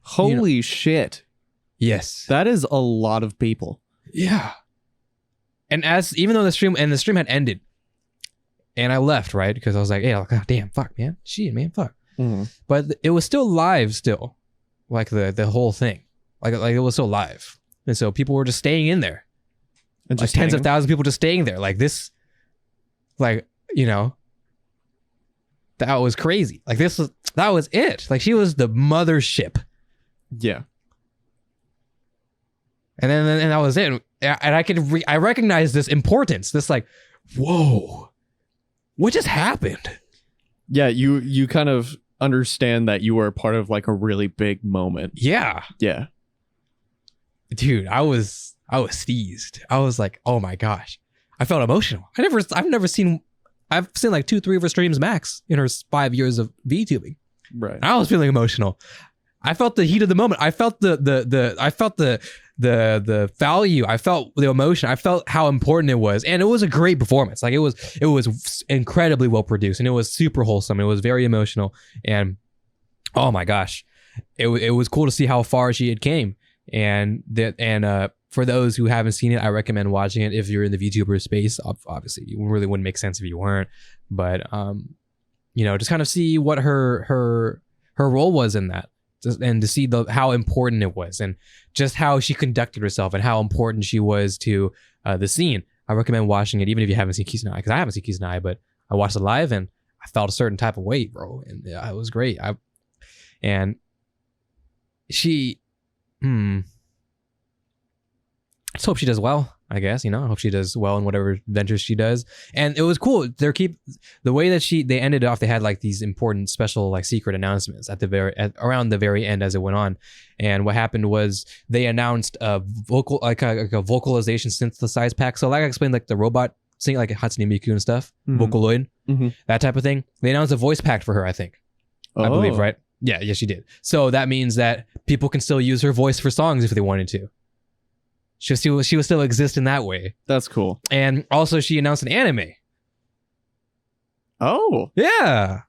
Holy shit. Yes. That is a lot of people. Yeah. And even though the stream had ended, and I left, right? Because I was like, hey, God damn, fuck, man. Shit, man, fuck. Mm-hmm. But it was still live still. Like the whole thing. Like it was still live. And so people were just staying in there. And like tens of thousands of people just staying there. Like this, like, you know, that was crazy. Like that was it. Like she was the mothership. Yeah. And then that was it. And I recognized this importance. This like, whoa, what just happened? Yeah, you kind of understand that you were a part of like a really big moment. Yeah. Yeah. Dude, I was seized. I was like, oh my gosh. I felt emotional. I've seen like 2-3 of her streams max in her 5 years of VTubing. Right. I was feeling emotional. I felt the heat of the moment. I felt the value. I felt the emotion. I felt how important it was. And it was a great performance. Like it was incredibly well produced and it was super wholesome. It was very emotional. And oh my gosh, it was cool to see how far she had came. And for those who haven't seen it, I recommend watching it if you're in the VTuber space. Obviously, it really wouldn't make sense if you weren't. But you know, just kind of see what her role was in that. And to see how important it was and just how she conducted herself and how important she was to the scene. I recommend watching it even if you haven't seen Kizuna Ai, because I haven't seen Kizuna Ai, but I watched it live and I felt a certain type of way, bro. And yeah, it was great. And she, I just hope she does well, I guess, you know. I hope she does well in whatever ventures she does. And it was cool. The way that they ended off, they had like these important special like secret announcements around the very end as it went on. And what happened was they announced a vocalization synthesized pack. So like I explained, like the robot singing like Hatsune Miku and stuff, Vocaloid, that type of thing. They announced a voice pack for her, I think. I believe, right? Yeah, she did. So that means that people can still use her voice for songs if they wanted to. She will still exist in that way. That's cool. And also she announced an anime. Oh. Yeah.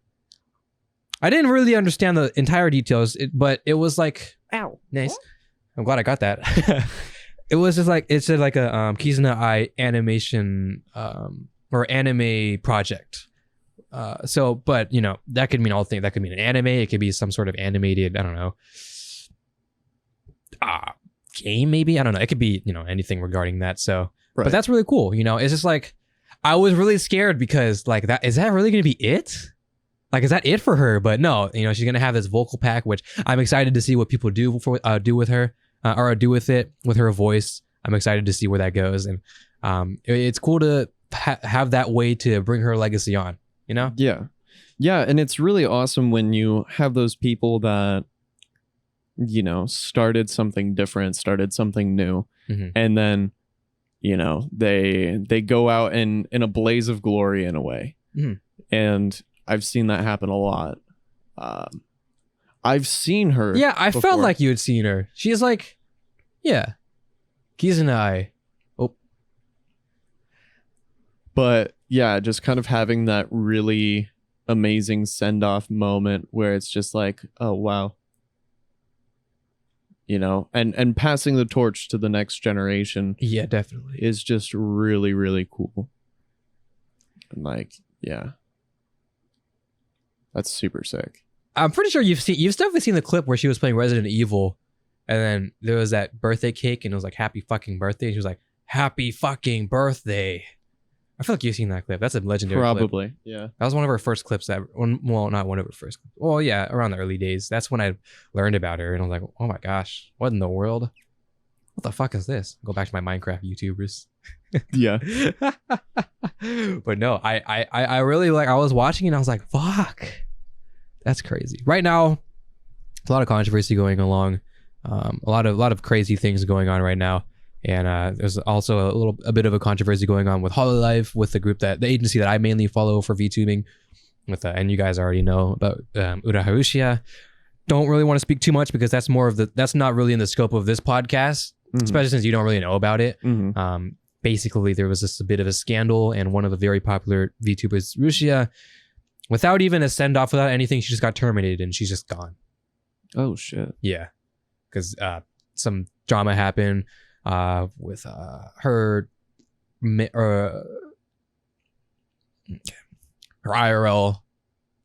I didn't really understand the entire details, but it was like, ow. Nice. What? I'm glad I got that. It was just like, it said like a Kizuna Ai animation or anime project. But you know, that could mean all things. That could mean an anime. It could be some sort of animated, I don't know. Game maybe, I don't know, it could be, you know, anything regarding that. So right. But that's really cool, you know. It's just like I was really scared because like, that is that really gonna be it? like, is that it for her? But no, she's gonna have this vocal pack, which I'm excited to see what people do with her, or do with it with her voice. I'm excited to see where that goes, and it's cool to have that way to bring her legacy on. Yeah, and it's really awesome when you have those people that started something different, started something new, and then they go out in a blaze of glory in a way, and I've seen that happen a lot. I've seen her. Yeah, I before. felt like you had seen her. She's like, yeah, Kizuna Ai. Oh, but yeah, just kind of having that really amazing send-off moment where it's just like, oh wow, and passing the torch to the next generation. Yeah, definitely is just really, really cool. And like, yeah. That's super sick. I'm pretty sure you've definitely seen the clip where she was playing Resident Evil, and then there was that birthday cake, and it was like "Happy fucking birthday." And she was like, "Happy fucking birthday." I feel like you've seen that clip. That's a legendary clip. Probably, yeah. That was one of her first clips. Well, not one of her first. Well, yeah, around the early days. That's when I learned about her, and I was like, "Oh my gosh, what in the world? What the fuck is this?" Go back to my Minecraft YouTubers. Yeah. But no, I really like. I was watching and I was like, "Fuck, that's crazy." Right now, there's a lot of controversy going along. A lot of crazy things going on right now, and there's also a bit of a controversy going on with Hololive, with the agency that I mainly follow for VTubing. And you guys already know about Uraharushia. Don't really want to speak too much because that's not really in the scope of this podcast, especially since you don't really know about it. Basically, there was just a bit of a scandal, and one of the very popular VTubers, Rushia, without even a send-off, without anything, she just got terminated, and she's just gone. Oh, shit. Yeah. Because some drama happened with her IRL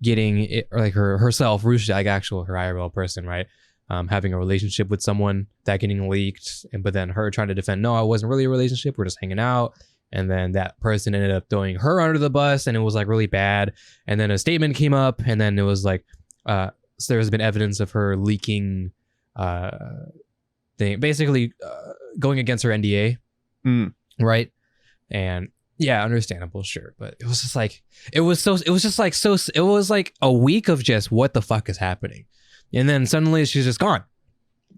getting it, or like herself, Rushia, like her IRL person, right? Having a relationship with someone, that getting leaked, but then her trying to defend, no, I wasn't really a relationship, we're just hanging out. And then that person ended up throwing her under the bus, and it was like really bad. And then a statement came up, and then it was like, so there's been evidence of her leaking thing, basically going against her NDA, right? And yeah, understandable, sure, but it was just like it was like a week of just what the fuck is happening. And then suddenly she's just gone.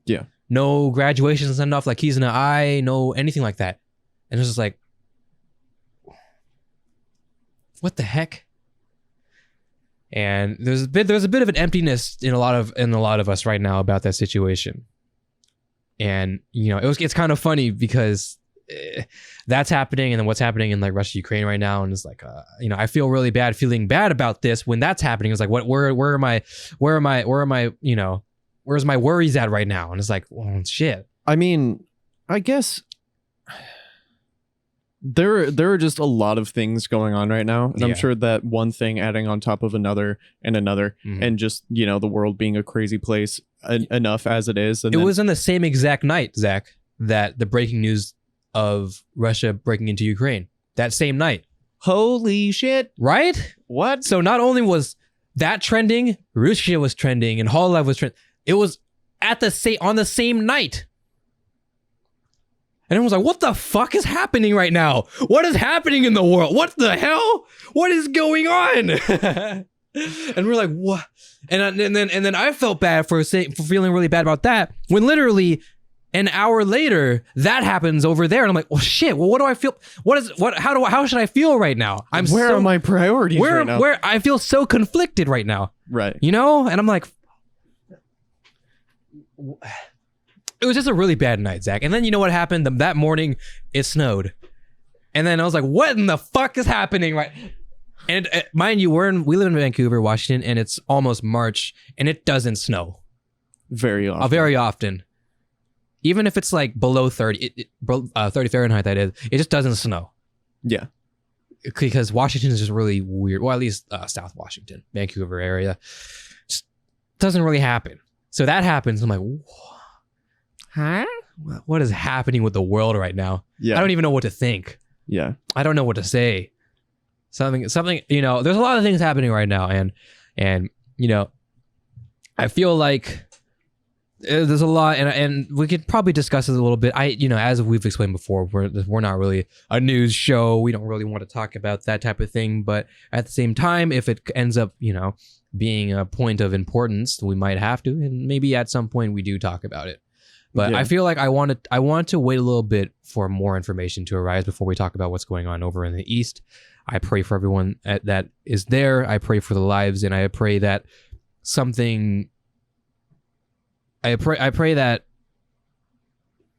Yeah. No graduation send off like Kizuna Ai, no anything like that. And it was just like, what the heck? And there's a bit of an emptiness in a lot of us right now about that situation. And it's kind of funny because that's happening, and then what's happening in like Russia, Ukraine right now, and it's like I feel really bad feeling bad about this when that's happening. It's like, where are my where's my worries at right now? And it's like, well, shit. I mean, I guess there are just a lot of things going on right now, and I'm sure that one thing adding on top of another and another, and just the world being a crazy place enough as it is. And it was in the same exact night, Zach, that the breaking news of Russia breaking into Ukraine, that same night. Holy shit. Right? What? So not only was that trending, Russia was trending, and Hololive was trending. It was on the same night. And everyone's like, what the fuck is happening right now? What is happening in the world? What the hell? What is going on? And we're like, what? And then I felt bad for feeling really bad about that, when literally an hour later that happens over there, and I'm like, well, shit. Well, what do I feel? How should I feel right now? Where are my priorities right now? Where I feel so conflicted right now. Right. And I'm like, it was just a really bad night, Zach. And then you know what happened? That morning, it snowed. And then I was like, what in the fuck is happening right? And mind you, we live in Vancouver, Washington, and it's almost March, and it doesn't snow. Very often. Very often. Even if it's like below 30 Fahrenheit, that is, it just doesn't snow. Yeah. Because Washington is just really weird. Well, at least South Washington, Vancouver area. Just doesn't really happen. So that happens. I'm like, huh? What is happening with the world right now? Yeah. I don't even know what to think. Yeah. I don't know what to say. Something, there's a lot of things happening right now. And And, you know, I feel like there's a lot, and we could probably discuss it a little bit. As we've explained before, we're not really a news show. We don't really want to talk about that type of thing. But at the same time, if it ends up, being a point of importance, we might have to, and maybe at some point we do talk about it. But I feel like I want to wait a little bit for more information to arise before we talk about what's going on over in the East. I pray for everyone that is there. I pray for the lives, and I pray that I pray that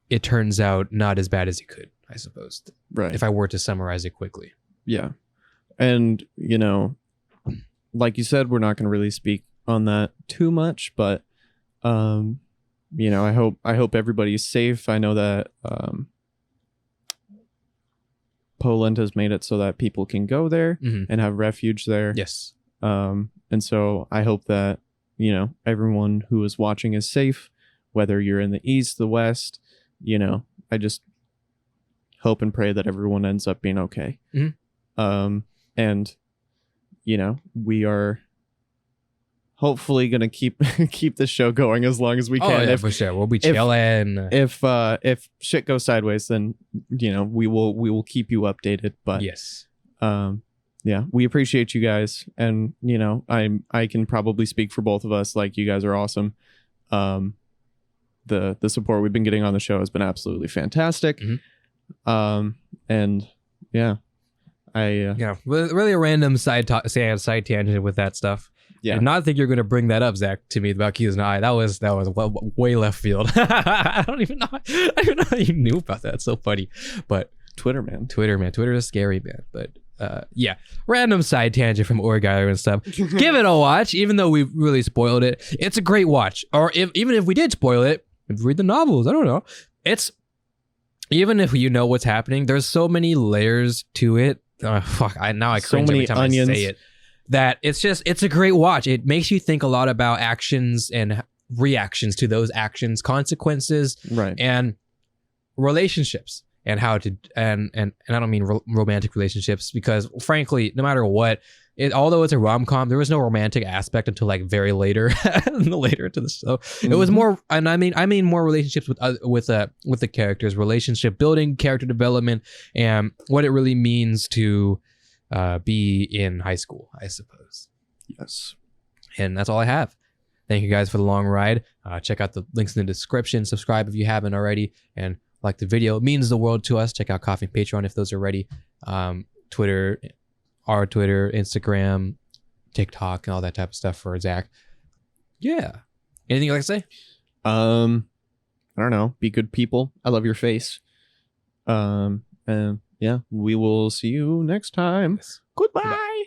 it turns out not as bad as it could, I suppose. Right. If I were to summarize it quickly. Yeah. And, like you said, we're not going to really speak on that too much, but, I hope everybody's safe. I know that Poland has made it so that people can go there and have refuge there. Yes. And so I hope that, everyone who is watching is safe, whether you're in the East, the West, I just hope and pray that everyone ends up being okay. And, we are hopefully going to keep the show going as long as we can. For sure. We'll be chilling. If shit goes sideways, then, we will keep you updated. But yes. Yeah, we appreciate you guys, and I can probably speak for both of us. Like, you guys are awesome. The support we've been getting on the show has been absolutely fantastic. And yeah, really a random side tangent with that stuff. Yeah, did not think you're going to bring that up, Zach, to me about Kizuna Ai. That was way left field. I don't even know how you knew about that. It's so funny, but Twitter, man, Twitter is scary, man. But yeah, random side tangent from Oregairu and stuff. Give it a watch, even though we really spoiled it. It's a great watch. Or even if we did spoil it, read the novels. I don't know. It's even if you know what's happening, there's so many layers to it. I cringe every time onions. I say it. That it's a great watch. It makes you think a lot about actions and reactions to those actions, consequences, right, and relationships. And how to and I don't mean romantic relationships, because frankly, no matter what, although it's a rom-com, there was no romantic aspect until like very later to the show. It was more, and I mean more relationships with the characters, relationship building, character development, and what it really means to be in high school, I suppose. Yes, and that's all I have. Thank you guys for the long ride. Check out the links in the description. Subscribe if you haven't already, and like the video. It means the world to us. Check out Coffee and Patreon if those are ready. Twitter, Instagram, TikTok, and all that type of stuff for Zach. Yeah. Anything you'd like to say? I don't know. Be good people. I love your face. And yeah, we will see you next time. Yes. Goodbye.